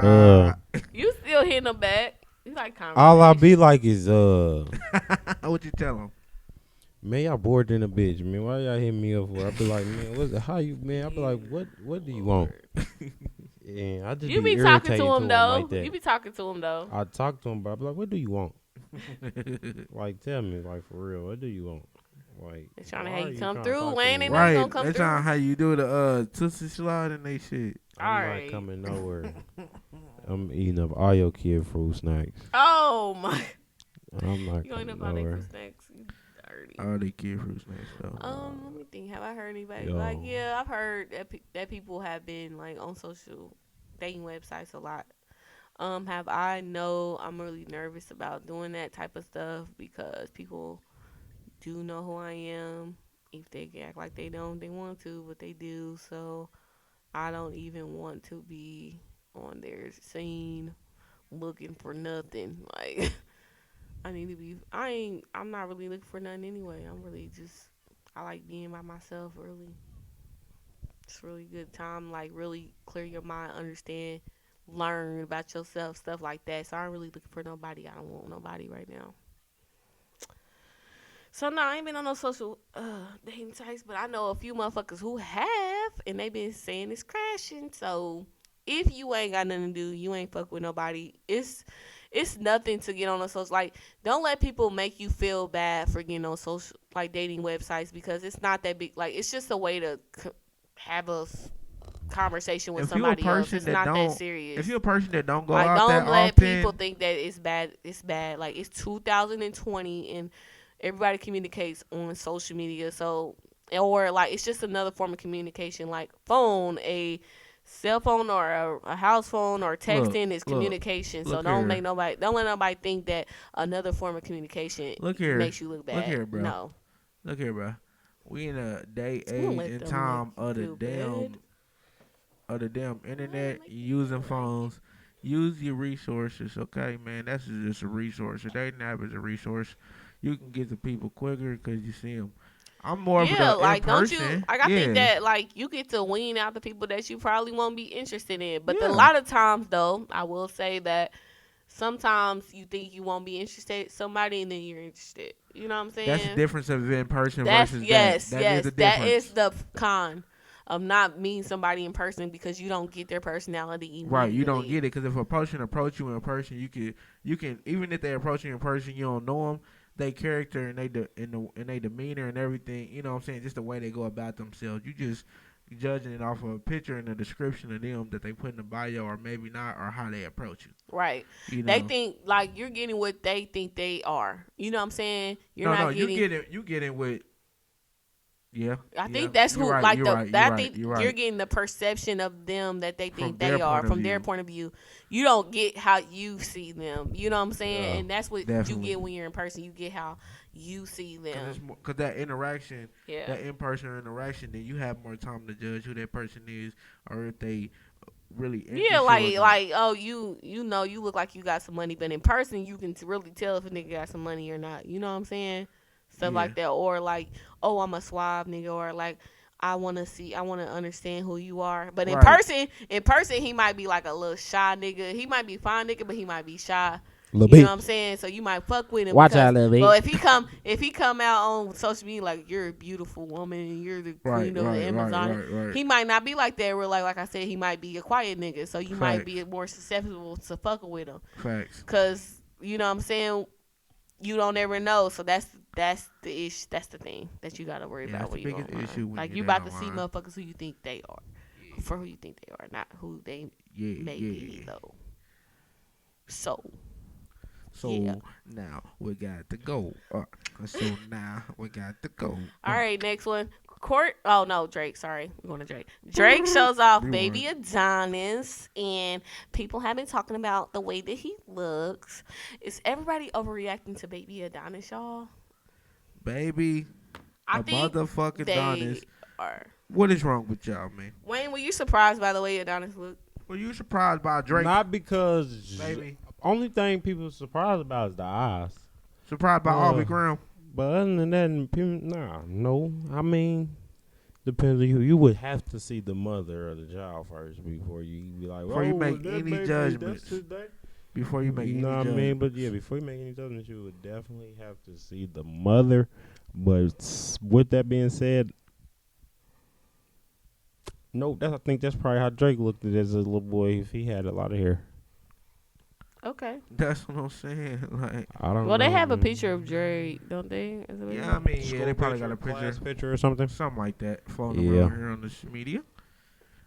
You still hitting them back. You like conversation. All I be like is What you tell them? man, y'all bored than a bitch, man. Why y'all hitting me up for? I be like, man, how you, man? I be like, what do you want? And I just You be talking irritating to him though. like that. You be talking to him though. I talk to him, but I be like, what do you want? Like, tell me, like, for real, what do you want? Like, They trying to why have are you come trying to through. talk to Wayne me? ain't never Right. gonna come That's through. how you do the Tootsie slide and they shit. I'm Alright. not coming nowhere. I'm eating up all your kid fruit snacks. Oh my! I'm not You ain't coming up all nowhere. fruit snacks. You dirty. All they kid fruit snacks though. Let me think. Have I heard anybody Yo. like? Yeah, I've heard that people have been like on social dating websites a lot. Have I? No, I'm really nervous about doing that type of stuff because people do know who I am. If they act like they don't, they want to, but they do. So I don't even want to be on their scene looking for nothing. Like I need to be. I'm not really looking for nothing anyway. I'm really just. I like being by myself. Really, it's really good time. Like really clear your mind, understand, learn about yourself, stuff like that. So I'm really looking for nobody. I don't want nobody right now. So no, I ain't been on no social dating sites, but I know a few motherfuckers who have, and they been saying it's crashing. So if you ain't got nothing to do, you ain't fuck with nobody. It's nothing to get on a social. Like, don't let people make you feel bad for getting on social, like dating websites, because it's not that big. Like, it's just a way to have a conversation with if you a somebody else. person It's that not that don't, serious. if you're a person that don't go Like, out that don't let often, people think that it's bad. It's bad. Like, it's 2020 and everybody communicates on social media. So, or like, it's just another form of communication. Like, phone, a cell phone or a house phone or texting is communication. So don't let nobody think that another form of communication makes you look bad. Look here, bro. No. Look here, bro. We in a day, I'm gonna age, let and them time make you feel bad. of the damn internet, make you using feel like phones. Use your resources, okay, man. That's just a resource. A dating app is a resource. You can get to people quicker because you see them. I'm more of Yeah, the in like, don't you? person. Like, I think Yeah, that, like, you get to wean out the people that you probably won't be interested in. But a yeah. lot of times, though, I will say that sometimes you think you won't be interested in somebody and then you're interested. You know what I'm saying? That's the difference of in person That's versus yes, that. That is yes. the That difference. is the con of not meeting somebody in person because you don't get their personality immediately. Right, you don't get it because if a person approach you in person, you can even if they approach you in person, you don't know them. They character and they demeanor and everything. You know what I'm saying? Just the way they go about themselves. You just judging it off of a picture and a description of them that they put in the bio or maybe not or how they approach you. Right. You know? They think like you're getting what they think they are. You know what I'm saying? You're not getting. You get it with. Yeah, I think that's who right, like you're the right, that you're I think right, you're right. you're getting the perception of them that they think From they their are point of from their view. point of view. You don't get how you see them. You know what I'm saying? Yeah, and that's what definitely. you get when you're in person. You get how you see them. Because that interaction, Yeah. that in-person interaction, then you have more time to judge who that person is or if they really interest Yeah, you or like not. like oh you know you look like you got some money, but in person you can really tell if a nigga got some money or not. You know what I'm saying? Stuff Yeah. like that, or like oh I'm a suave nigga, or like I want to understand who you are. But in Right. person he might be like a little shy nigga. He might be fine nigga, but he might be shy. little You know bit. what I'm saying? So you might fuck with him. Watch Because, out, little well, bit. if he come out on social media like you're a beautiful woman and you're the Right, queen of the Amazon, right. he might not be like that. Real like I said, he might be a quiet nigga. So you might Facts. be more susceptible to fucking with him. Facts. Cause you know what I'm saying. You don't ever know. So that's the issue. That's the thing that you gotta worry Yeah, about that's when the you biggest online. issue when Like you're you there about to see online. motherfuckers who you think they are, for who you think they are, not who they Yeah, may be though. So yeah. Now we got to go. So now we got to go. All right, next one. Oh no, Drake. Sorry, we're going to Drake. Drake shows off Rewind. baby Adonis, and people have been talking about the way that he looks. Is everybody overreacting to baby Adonis, y'all? Baby, I a think motherfucking they Adonis. are. What is wrong with y'all, man? Wayne, were you surprised by the way Adonis looked? Were you surprised by Drake? Not because Baby. only thing people are surprised about is the eyes. Surprised by Aubrey Graham? But other than that, no. I mean, depends on you. You would have to see the mother or the child first before you be like, Before you make that any baby, judgments. that's his daddy. Before you make You any know what I judgments. mean? But yeah, before you make any judgments, you would definitely have to see the mother. But with that being said, no, I think that's probably how Drake looked at it as a little boy if he had a lot of hair. Okay. That's what I'm saying. Like, I don't know. Well, they have a picture of Drake, don't they? yeah, I mean, yeah, they probably got a class picture, picture or something. something like that, floating Yeah. around here on the media.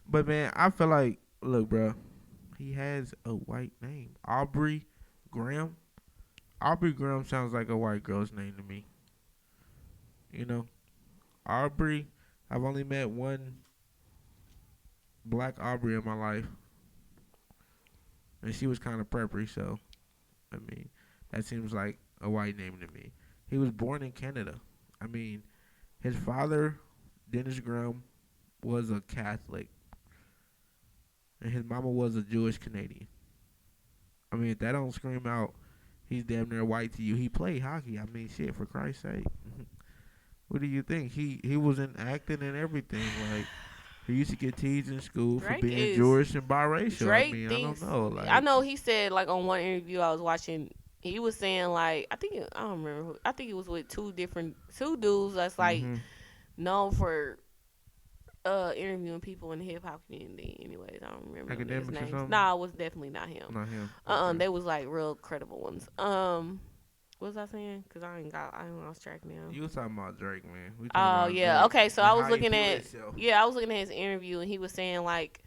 But man, I feel like, look, bro, he has a white name, Aubrey Graham. Aubrey Graham sounds like a white girl's name to me. You know, Aubrey. I've only met one black Aubrey in my life, and she was kind of preppy. So, I mean, that seems like a white name to me. He was born in Canada. I mean, his father, Dennis Graham, was a Catholic, and his mama was a Jewish Canadian. I mean, if that don't scream out, he's damn near white to you. He played hockey. I mean, shit, for Christ's sake. What do you think? He was in acting and everything. Like, he used to get teased in school Drake for being is- Jewish and biracial. Drake I mean, thinks. I don't know. Like, I know he said like on one interview I was watching, he was saying like I don't remember. I think it was with two dudes that's like known for interviewing people in the hip hop community. Anyways, I don't remember his Academics or names. something? Nah, it was definitely not him. Not him. They was like real credible ones. What was I saying? Cause I ain't lost track now. You was talking about Drake, man. We talking Oh about yeah, Drake okay. So and I was how he looking feel at himself. I was looking at his interview, and he was saying like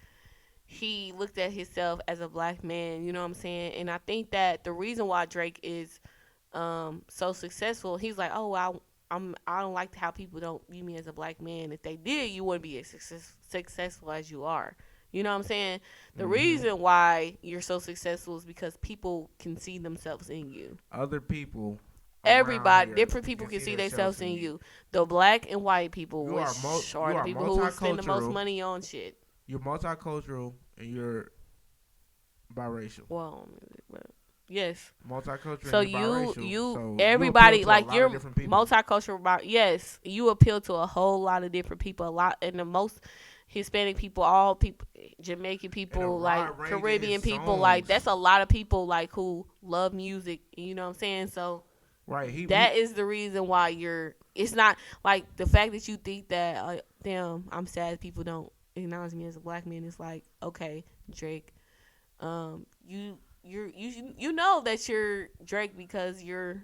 he looked at himself as a black man. You know what I'm saying? And I think that the reason why Drake is so successful, he's like, oh, I don't like how people don't view me as a black man. If they did, you wouldn't be as successful as you are. You know what I'm saying? The reason why you're so successful is because people can see themselves in you. Other people, Everybody, here different people can see themselves in you. The black and white people, You which are are the people who spend the most multicultural. money on shit. You're multicultural and you're biracial. Well, yes. Multicultural. So and you're biracial. you So everybody you appeal to a like lot you're of different people. multicultural. Yes, you appeal to a whole lot of different people. A lot, and the most Hispanic people, all people, Jamaican people, like wide range of Caribbean his people, like songs. that's a lot of people like who love music. You know what I'm saying? So Right. that is the reason why you're. It's not like the fact that you think that damn, I'm sad people don't acknowledge me as a black man. It's like, okay, Drake, you know that you're Drake because you're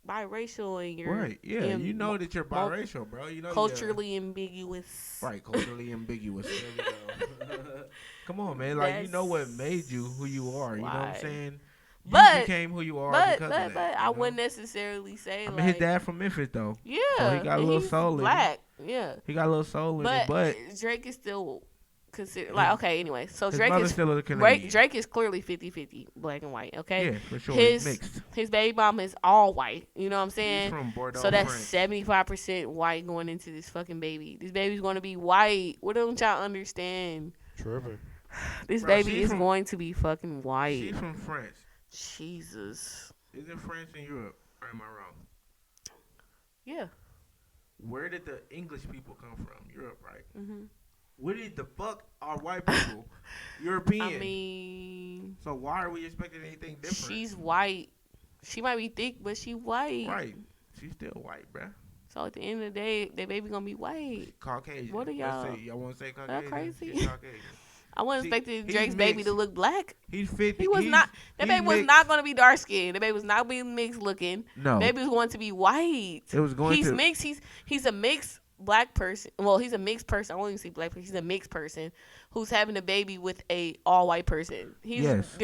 biracial and you're right. Yeah. You know that you're biracial, bro. You know culturally ambiguous. Right. Culturally ambiguous. There we go. Come on, man. Like you know what made you who you are. You know what I'm saying? You became who you are because of that. I wouldn't necessarily say. I mean, like, his dad from Memphis though. Yeah, so he got a little soul black. in him. Yeah, he got a little soul in him, but Drake is still considered like okay. Anyway, so his Drake mother's is still a Canadian. Drake is clearly 50-50 black and white. Okay, Yeah, for sure. His mixed. his baby mama is all white. You know what I'm saying? He's from Bordeaux, so that's France. 75% white going into this fucking baby. This baby's going to be white. What don't y'all understand? Trevor. This baby is going to be fucking white. She's from France. Jesus. Isn't France in Europe? Or am I wrong? Yeah. Where did the English people come from? Europe, right? Mhm. Where did the fuck are white people? European. I mean. So why are we expecting anything different? She's white. She might be thick, but she white. Right. She's still white, bruh. So at the end of the day, that baby gonna be white. Caucasian. What are y'all? Y'all want to say Caucasian? Crazy. She's Caucasian. I wasn't expecting he's Drake's baby mixed. to look black. He's 50. He was not. That baby was not going to be dark skinned. The baby was not being mixed looking. No. Baby was going to be white. It was going he's to. mixed. He's a mixed black person. Well, he's a mixed person. I won't even say black person. He's a mixed person who's having a baby with a all white person. Yes.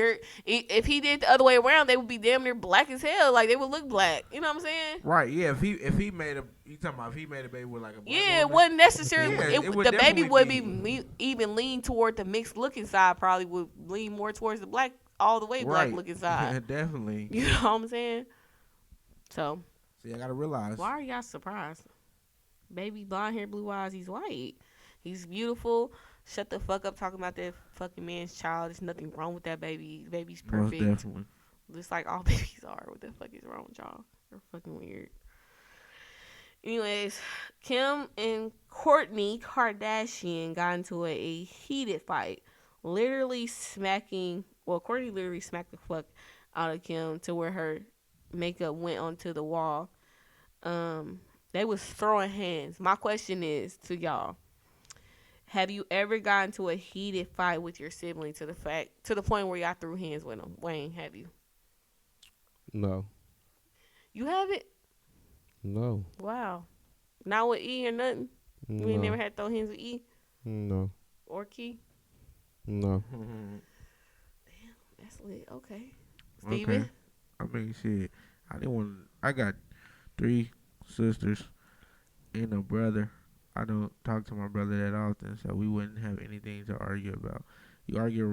If he did the other way around, they would be damn near black as hell. Like they would look black. You know what I'm saying? Right. Yeah. If he made a, you talking about if he made a baby with like a black yeah, woman? it wasn't necessarily. Yeah, it would the baby definitely would be. even lean toward the mixed looking side. Probably would lean more towards the black, all the way black looking side. Definitely. You know what I'm saying? So. See, I gotta realize. Why are y'all surprised? Baby, blonde hair, blue eyes. He's white. He's beautiful. Shut the fuck up talking about that fucking man's child. There's nothing wrong with that baby. The baby's perfect. Most definitely. Just like all babies are. What the fuck is wrong with y'all? They're fucking weird. Anyways, Kim and Kourtney Kardashian got into a heated fight. Literally smacking. Well, Kourtney literally smacked the fuck out of Kim to where her makeup went onto the wall. They was throwing hands. My question is to y'all: have you ever gotten to a heated fight with your sibling to the point where y'all threw hands with them? Wayne, have you? No. You haven't? No. Wow. Not with E or nothing? No. You ain't never had to throw hands with E? No. Or Key? No. Damn, that's lit. Okay. Steven? Okay. I mean, shit. I got 3 sisters and a brother. I don't talk to my brother that often, so we wouldn't have anything to argue about. You argue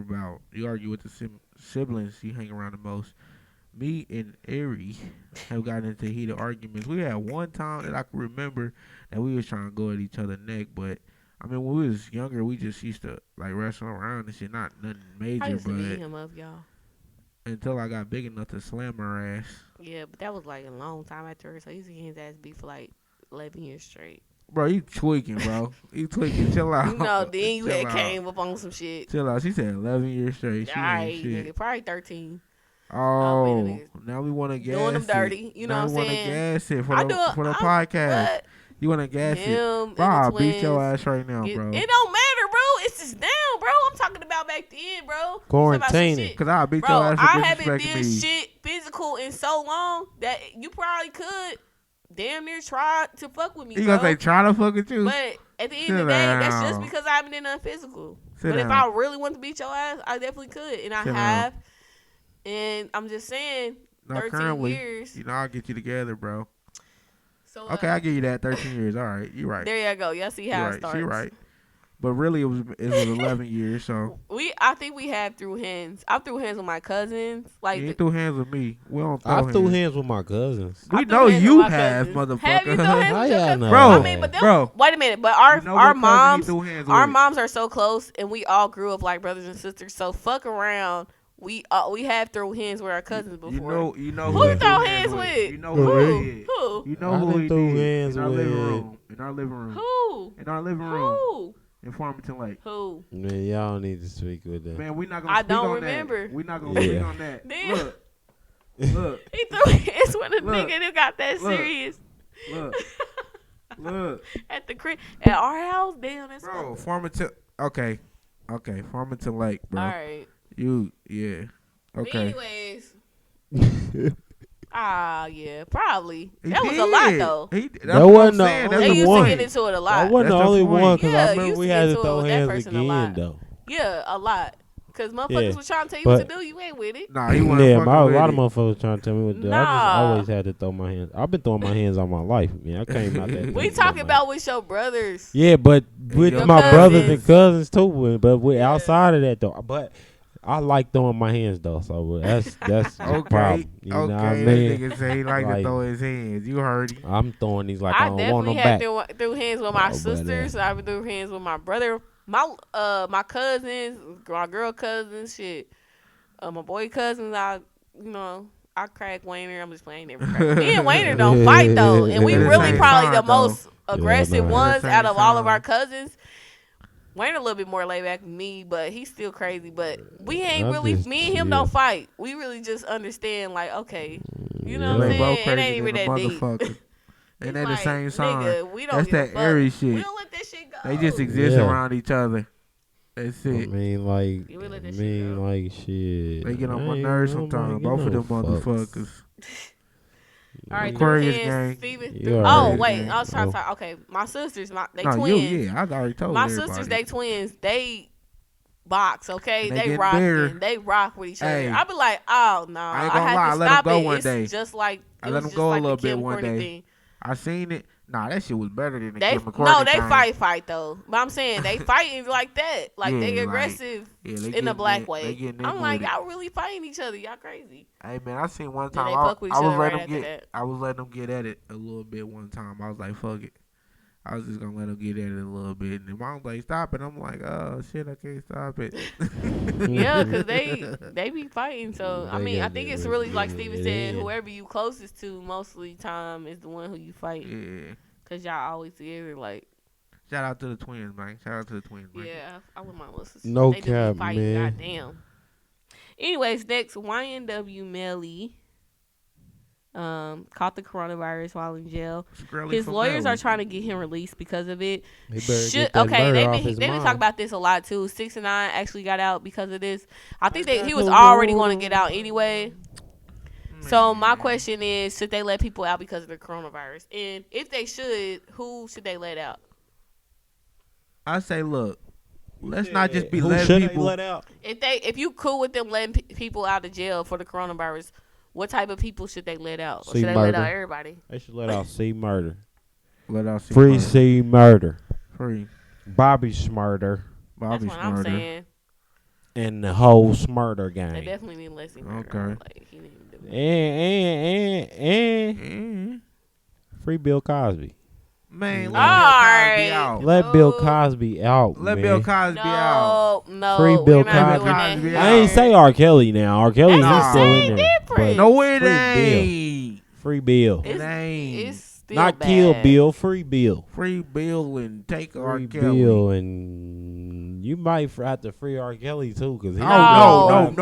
with the siblings you hang around the most. Me and Ari have gotten into heated arguments. We had one time that I can remember that we was trying to go at each other's neck, but I mean, when we was younger, we just used to like wrestle around and shit. Not nothing major, I used to beat but him up, y'all. until I got big enough to slam her ass. Yeah, but that was like a long time after her, so he used to get his ass beat for like 11 years straight. Bro, you tweaking, bro. You tweaking. Chill out. You know, then you Chill had out. came up on some shit. Chill out. She said 11 years straight. She Alright, ain't shit. nigga, probably 13. Oh, now we want to gas doing them it. dirty. You know now what I'm we saying? want to gas it for I the, do it- for the I'm- podcast. But You want to gas it. him Bro, I'll and the beat your twins ass right now, get- bro. It don't matter, bro. It's just now, bro. I'm talking about back then, bro. Quarantining. I'm talking about some shit. Because I'll beat Bro, your ass for I haven't disrespecting did me. shit, physical physical in so long that you probably could damn near try to fuck with me. You gonna say try to fuck with you? But at the end of the day, that's just because I haven't done nothing physical. But if I really want to beat your ass, I definitely could, and I have. And I'm just saying, 13 years. You know, I'll get you together, bro. So okay, I'll give you that 13 years. All right, you're right. There you go. Y'all see how it starts. You're right. But really, it was 11 years. So I think we have threw hands. I threw hands with my cousins. Like you threw hands with me. We don't throw hands. I threw hands with my cousins. We know you have, motherfucker. Have you thrown hands with your cousins? Bro, I mean, but them, wait a minute. But our moms are so close, and we all grew up like brothers and sisters. So fuck around. We have thrown hands with our cousins before. You know who you throw hands with? You know who? You know who we threw hands in our with? living room. In our living room. Who? In our living room. Who? In Farmington Lake. Who? Man, y'all need to speak with them. Man, we're not gonna speak on remember. That. We're not gonna speak on that. Damn. Look. He threw hands with a nigga that got that serious. Look. At the crib, at our house. Damn, that's bro. Farmington. Okay. Farmington Lake, bro. All right. Yeah. Okay. Anyways. Yeah, probably. That was a lot, though. That wasn't they used to get into it a lot. That wasn't the only one, because I remember we had to throw hands again, though. Yeah, a lot. Because motherfuckers was trying to tell you what to do. You ain't with it. Nah, he wasn't. Yeah, a lot of motherfuckers trying to tell me what to do. I just always had to throw my hands. I've been throwing my hands all my life. Man, I came out that. We talking about with your brothers. Yeah, but with my brothers and cousins, too. But we outside of that, though. But I like throwing my hands though, so that's the problem. You know what I mean? That nigga say he like to throw his hands. You heard him. I'm throwing these like I don't want them back. I definitely had threw hands with my sisters. I threw hands with my brother, my cousins, my girl cousins, shit. My boy cousins. I crack Wayner. I'm just playing. Never crack. Me and Wayner don't fight though, and we really probably the most aggressive ones out of all of our cousins. Wayne a little bit more laid back than me, but he's still crazy. But we ain't me and him don't fight. We really just understand, like, okay, you know what I'm saying? It ain't even that deep. And they the same song. Nigga, we don't That's that airy shit. We don't let that shit go. They just exist around each other. That's it. I mean, like shit. They get on my nerves sometimes. Both of them motherfuckers. All right, Aquarius gang. Wait, I was trying to talk. Okay, my sisters, they twins. I already told my everybody. sisters, they twins. They box, okay? They rock with each other. Hey, I be like, oh no, I had to stop it. One day. It's just like I let them go a little bit one day. I seen it. Nah, that shit was better than the Kim and Kourtney No, they fight though. But I'm saying they fighting like that. Like they aggressive in a black way. I'm like, y'all really fighting each other. Y'all crazy. Hey man, I seen one time I was letting them get at it a little bit one time. I was like, fuck it. I was just gonna let them get at it a little bit, and the mom was like, "Stop it!" I'm like, "Oh shit, I can't stop it." Yeah, cause they be fighting. So I mean, I think it's really like Steven said, whoever you closest to, mostly time is the one who you fight. Yeah, cause y'all always together. Like, shout out to the twins, man. Shout out to the twins, man. Yeah, I with my little sister. No cap, man. Goddamn. Anyways, next YNW Melly. Caught the coronavirus while in jail. His lawyers are trying to get him released because of it. They've been talking about this a lot too. 6 and 9 actually got out because of this. I think he was already going to get out anyway. So my question is, should they let people out because of the coronavirus? And if they should, who should they let out? I say, look, let's not just be letting people let out. If you cool with them letting people out of jail for the coronavirus, what type of people should they let out? Or should they let out everybody? They should let out C Murder. Let out C Free Murder. C Murder. Free. Bobby Smurder. That's what I'm saying. And the whole Smurder gang. They definitely need less C Murder. Okay. Like, he didn't do that. And free Bill Cosby. Man, let Bill Cosby out. Let Bill Cosby out. No, free Bill Cosby. I ain't say R. Kelly now. R. Kelly, he's still in there. No, it ain't. Free Bill. It ain't. It's still not bad. Kill Bill. Free Bill. Free Bill and take R. Kelly. Free Bill, and you might have to free R. Kelly too, because no.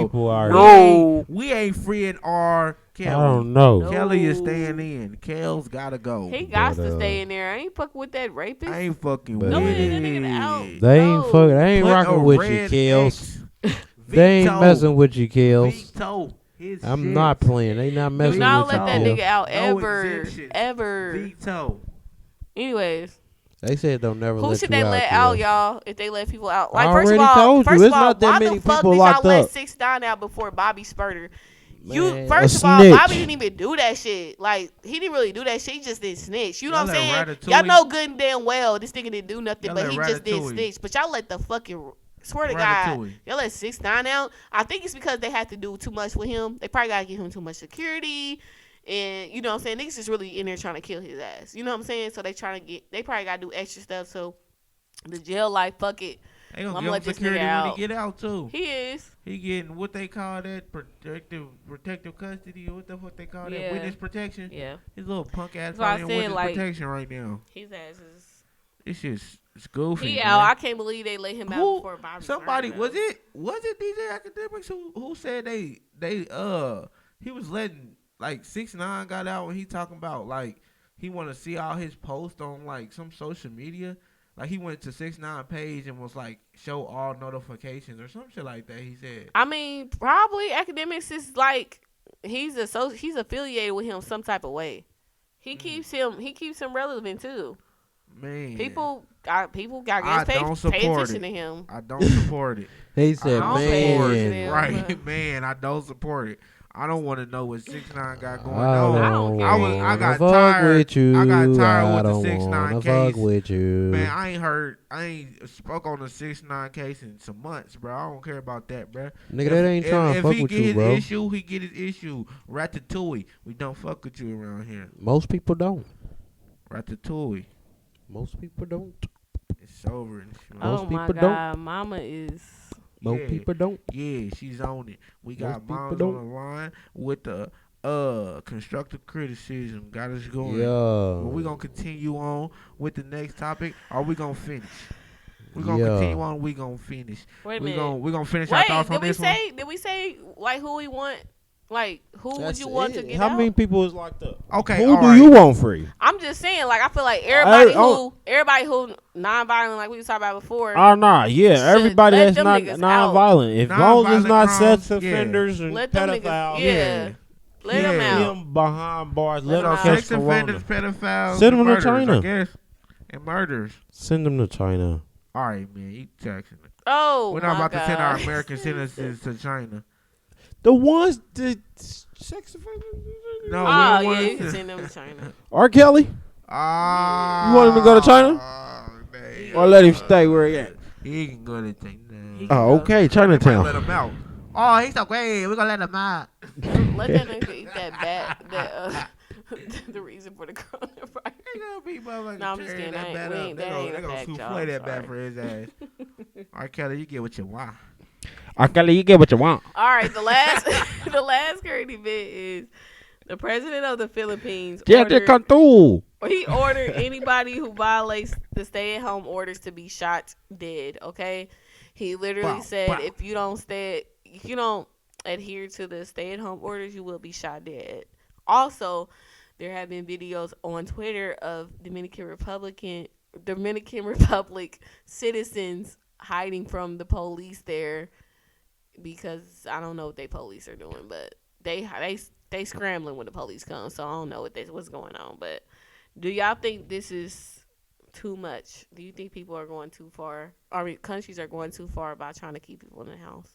People are no. We ain't freeing R. Kelly. I don't know. No. Kelly is staying in. Kel's gotta go. He got to stay in there. I ain't fucking with that rapist. I ain't fucking with no, it. Out. They ain't fucking. They ain't rocking with you, Kels. They ain't messing with you, Kels. His I'm shit. not playing. They not Do messing not with you. let that Kim. nigga out No ever. exemptions. Ever. Veto. Anyways. They said they'll never Who let should you they out. let Kim. out, y'all? If they let people out, I like first of already all, told you, it's not that why many the fuck people did y'all locked let up. 6ix9ine out before Bobby Spurter? Man, First a of all, snitch. Bobby didn't even do that shit. Like he didn't really do that shit. He just didn't snitch. You know Y'all what I'm saying? let Y'all Ratatouille- know good and damn well this nigga didn't do nothing, Y'all but he let just didn't Ratatouille. snitch. But y'all let the fucking swear to God, Ratatouille. y'all let 6ix9ine out. I think it's because they had to do too much with him. They probably gotta give him too much security. And you know what I'm saying? Niggas just really in there trying to kill his ass. You know what I'm saying? So they probably gotta do extra stuff. So the jail life, fuck it. They I'ma gonna give let him this security nigga when he out. get out too. He is. He getting what they call that protective custody or what the fuck they call Yeah. that witness protection. Yeah. His little punk ass That's why I probably in said, witness like, protection right now. His ass is. It's just it's goofy. He man. out. I can't believe they let him out before Bobby. Somebody Spurter, was it DJ Academics who said they he was letting like 6ix9ine got out when he talking about like he want to see all his posts on like some social media. Like he went to 6ix9ine page and was like show all notifications or some shit like that. He said. I mean, probably Academics is like he's affiliated with him some type of way. He keeps him relevant too. Man, People got pay attention to him. I don't support it. He said, I don't pay attention to man. him. Right, man, I don't support it. I don't want to know what 6ix9ine got going I on. don't care. I got fuck tired. with you. I got tired I with the don't 6ix9ine wanna case. fuck with you. Man, I ain't spoke on the 6ix9ine case in some months, bro. I don't care about that, bro. Nigga, that ain't trying to if fuck he with get you, his bro. issue, he get his issue. Ratatouille, we don't fuck with you around here. Most people don't. Ratatouille, Most people don't. it's over. And shit. Oh Most my people God, don't. Mama is. Most people don't. Yeah, she's on it. We got Most moms people on the line with the constructive criticism. Got us going. Yeah. Well, we gonna continue on with the next topic. Or we gonna finish? We gonna continue on. We gonna finish. Wait a minute. We gonna finish our Wait, thoughts on this one. did we say like who we want? Like who would That's you want to it. get How out? many people is locked up? Okay, Who all do right. you want free? I'm just saying, like I feel like everybody who non-violent, like we was talking about before. Oh, nah, yeah. Should Everybody let that's them not niggas non-violent. If long as it's Non-violent not crimes, sex offenders and let them pedophiles, niggas, yeah, let them Yeah. out. them behind bars, Let let them them So out. catch sex corona. offenders, pedophiles, Send and them to murderers, China. I guess, and murders. Send them to China. All right, man, you texting me. Oh, We're not my about to send our God. American citizens to China. The ones that sex offenders. No, Oh we yeah, don't you want can to. send them to China. R. Kelly, You want him to go to China? Man. or let him stay where he at? He can go to China. He- Oh, okay, They might let Chinatown. him out. Oh, he's so great. We're gonna let him out. Let that nigga eat that bat. That the reason for the coronavirus. They gonna be motherfucking No, I'm just tearing kidding. that bat up. That ain't They a gonna fact, y'all. souffle that bat Sorry. for his ass. R. Kelly, you get what you want. R. Kelly, you get what you want. All right, the last the last current event is the president of the Philippines Yeah, they ordered, come through. he ordered anybody who violates the stay-at-home orders to be shot dead. Okay, he literally Wow, said wow. if you don't adhere to the stay-at-home orders, you will be shot dead. Also, there have been videos on Twitter of Dominican Republic citizens hiding from the police there because I don't know what they police are doing, but they scrambling when the police come. So I don't know what's going on. But do y'all think this is too much? Do you think people are going too far? Or countries are going too far by trying to keep people in the house?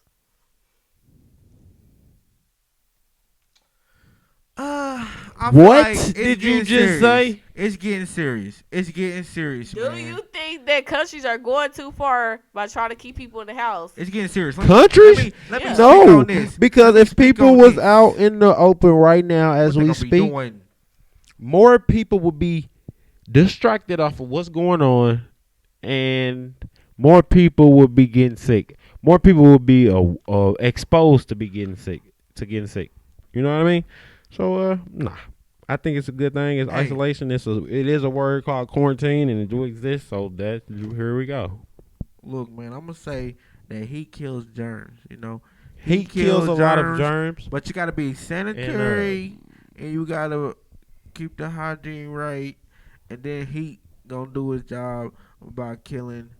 I feel What like it's did you getting just serious. say? It's getting serious. It's getting serious, Do man. you think that countries are going too far by trying to keep people in the house? It's getting serious. Countries? Let me Yeah. speak No, on this. because Let me if speak people on was this. out in the open right now as What they we gonna be speak, doing? more people would be distracted off of what's going on, and more people would be getting sick. More people would be exposed to getting sick. You know what I mean? So, nah. I think it's a good thing. It's Hey. isolation. It is a word called quarantine, and it do exist. So here we go. Look, man, I'm gonna say that he kills germs. You know, He kills a lot of germs. but you gotta be sanitary, and you gotta keep the hygiene right, and then he gonna do his job by killing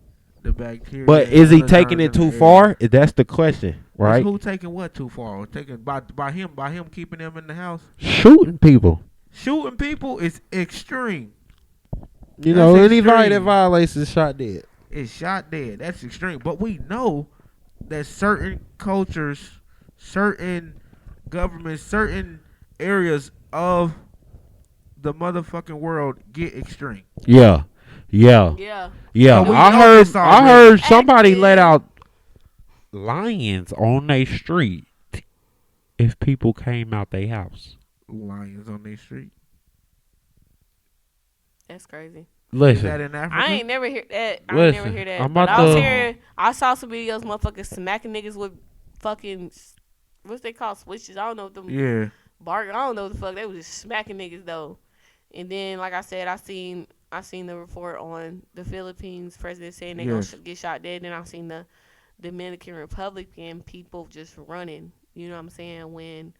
the bacteria. But is and he the taking germs it in the too air. far? That's the question, What's right? who taking what too far? Taking by him keeping them in the house. Shooting people. Shooting people is extreme. You That's know, anybody that extreme. violates is shot dead. It's shot dead. That's extreme. But we know that certain cultures, certain governments, certain areas of the motherfucking world get extreme. Yeah, yeah, Yeah. yeah. So we I know heard. this I already. heard somebody Actually- let out lions on their street if people came out their house. Lions on their street. That's crazy. Is Listen, that in Africa? I ain't never hear that. I ain't Listen, never hear that. I'm But about I was to- hearing. I saw some videos, motherfuckers smacking niggas with fucking what's they call switches. I don't know what them Yeah. bark. I don't know what the fuck. They was just smacking niggas though. And then, like I said, I seen the report on the Philippines president saying they Yes. gonna get shot dead. Then I seen the Dominican Republic and people just running. You know what I'm saying? When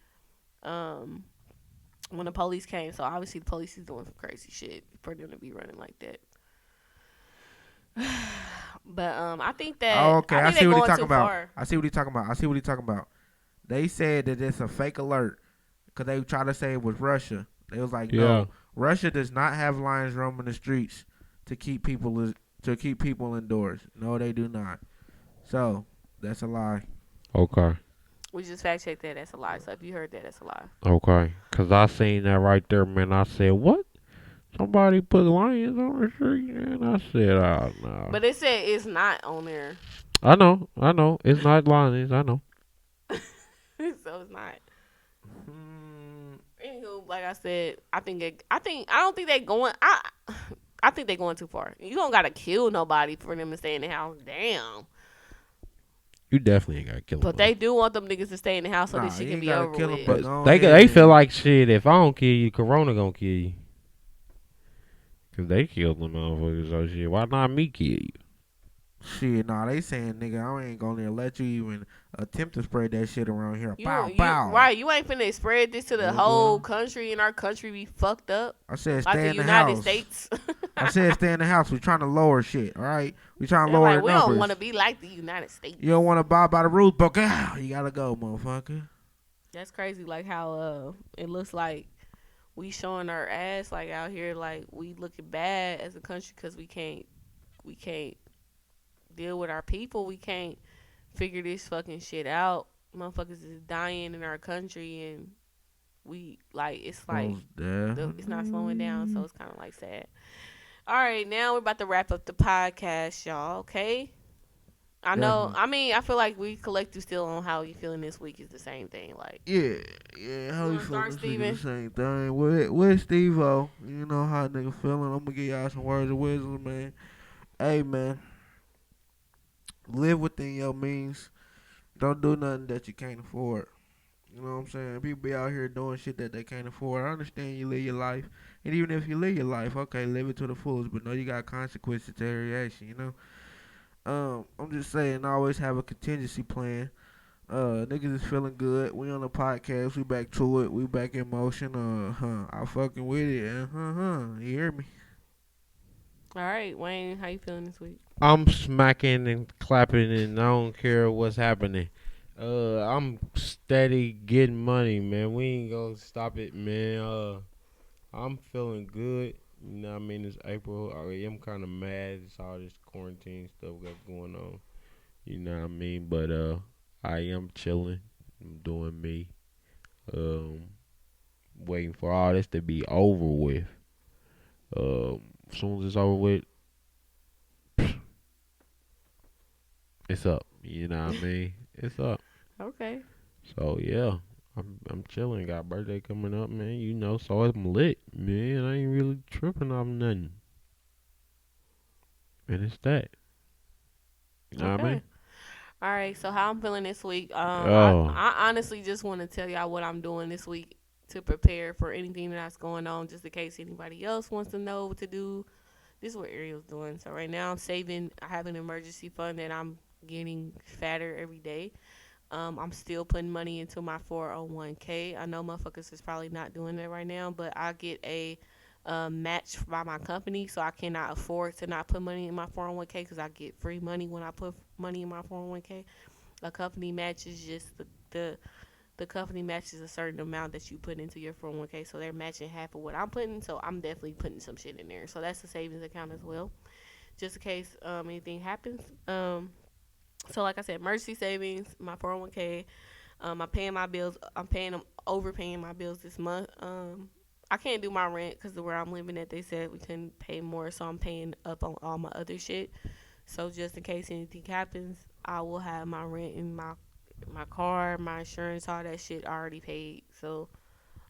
the police came, so obviously the police is doing some crazy shit for them to be running like that. But I think that Oh, okay, I think see they what he's going talking too about. far. I see what he's talking about. They said that it's a fake alert because they tried to say it was Russia. They was like, Yeah. no, Russia does not have lions roaming the streets to keep people indoors. No, they do not. So that's a lie. okay, We just fact checked that. That's a lie. So if you heard that, that's a lie. okay. Cause I seen that right there, man. I said, what? Somebody put lions on the street, and I said, oh no. But they said it's not on there, I know. It's not lions. I know. so it's not. Anywho, like I said, I don't think they going. I think they going too far. You don't gotta kill nobody for them to stay in the house. Damn. You definitely ain't gotta kill them. But they do want them niggas to stay in the house so Nah, this shit you can ain't be gotta over kill 'em, with. but go They ahead feel and- like shit. If I don't kill you, Corona gonna kill you. Cause they killed them motherfuckers. So shit, why not me kill you? Shit, nah, they saying, nigga, I ain't gonna let you even attempt to spread that shit around here. Bow, bow. Right, you ain't finna spread this to the Nigga. whole country, and our country be fucked up I said like stay the in the United house. States. I said stay in the house. We trying to lower shit, all right? We trying to They're lower like, the we numbers. don't want to be like the United States. You don't want to abide by the rules, but you gotta go, motherfucker. That's crazy. Like how it looks like we showing our ass like out here, like we looking bad as a country because we can't deal with our people. We can't figure this fucking shit out. Motherfuckers is dying in our country, and we like it's like it's not slowing down, so it's kind of like sad. All right, now we're about to wrap up the podcast, y'all. Okay. I know. Definitely. I mean, I feel like we collective still on how you feeling this week is the same thing. Like, Yeah. How You you wanna start, feeling? This week is Steven? the same thing. With Steve-O. You know how nigga feeling. I'm gonna give y'all some words of wisdom, man. Hey, man. Live within your means. Don't do nothing that you can't afford. You know what I'm saying? People be out here doing shit that they can't afford. I understand you live your life. And even if you live your life, okay, live it to the fullest. But know you got consequences to every action, you know? I'm just saying, always have a contingency plan. Niggas is feeling good. We on the podcast. We back to it. We back in motion. I fucking with it. You hear me? all right, Wayne, how you feeling this week? I'm smacking and clapping, and I don't care what's happening. I'm steady getting money, man. We ain't gonna stop it, man. I'm feeling good. You know what I mean? It's April. I'm kind of mad. It's all this quarantine stuff got going on. You know what I mean? But I am chilling. I'm doing me. Waiting for all this to be over with. As soon as it's over with, it's up. You know what I mean? It's up. Okay. So yeah, I'm chilling. Got birthday coming up, man. You know, so I'm lit, man. I ain't really tripping off nothing. And it's that. You know what I mean? All right, so how I'm feeling this week? Oh. I honestly just want to tell y'all what I'm doing this week to prepare for anything that's going on, just in case anybody else wants to know what to do. This is what Ariel's doing. So right now I'm saving. I have an emergency fund that I'm getting fatter every day. I'm still putting money into my 401k. I know motherfuckers is probably not doing that right now, but I get a matched by my company, so I cannot afford to not put money in my 401k because I get free money when I put money in my 401k. A company matches just the company matches a certain amount that you put into your 401k, so they're matching half of what I'm putting. So I'm definitely putting some shit in there. So that's a savings account as well, just in case anything happens. So like I said, emergency savings, my 401k. I'm paying my bills. I'm paying them, overpaying my bills this month. I can't do my rent because where I'm living at, they said we couldn't pay more, so I'm paying up on all my other shit. So just in case anything happens, I will have my rent and my car, my insurance, all that shit already paid. So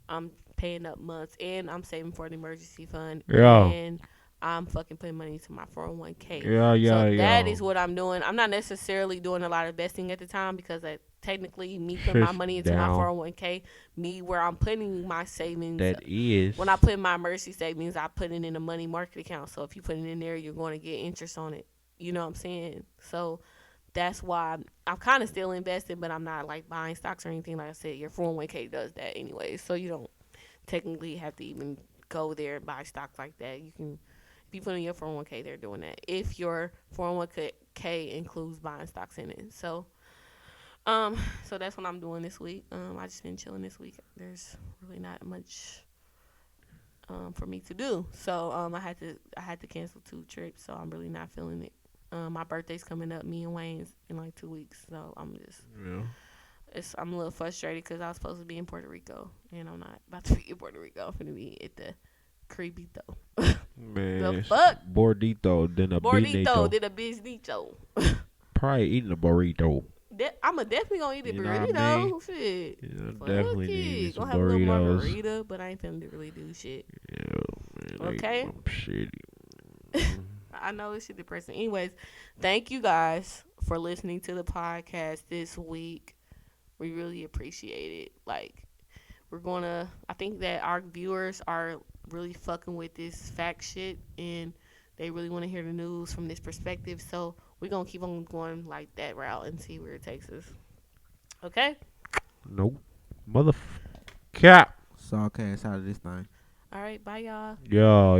I'm paying up months, and I'm saving for the emergency fund, Yeah. and I'm fucking putting money into my 401k. Yeah, So yeah, that yeah. is what I'm doing. I'm not necessarily doing a lot of investing at the time because technically me putting my Shit's money into my down. 401k, me where I'm putting my savings. That is. When I put in my emergency savings, I put it in a money market account. So if you put it in there, you're going to get interest on it. You know what I'm saying? So that's why I'm kind of still investing, but I'm not like buying stocks or anything. Like I said, your 401k does that anyway, so you don't technically have to even go there and buy stocks like that. You can, if you put in your 401k, they're doing that. If your 401k includes buying stocks in it, so that's what I'm doing this week. I just been chilling this week. There's really not much for me to do, so I had to cancel 2 trips, so I'm really not feeling it. My birthday's coming up, me and Wayne's in like 2 weeks, so Yeah. I'm a little frustrated because I was supposed to be in Puerto Rico, and I'm not about to be in Puerto Rico. I'm finna be at the Creepito. Man, The fuck? Bordito, then a Bordito Benito. did a biznito. Probably eating a burrito. I'm definitely gonna eat a You know what I burrito. mean? Shit. Yeah, Fuck definitely it. need some Gonna have a little burritos. margarita, but I ain't finna really do shit. Yeah, man. Okay. I'm shitty. I know this shit depressing. Anyways, thank you guys for listening to the podcast this week. We really appreciate it. Like, I think that our viewers are really fucking with this fact shit, and they really want to hear the news from this perspective. So we're gonna keep on going like that route and see where it takes us. Okay? Nope. Cap. SawCast out of this thing. All right, bye y'all. Yo.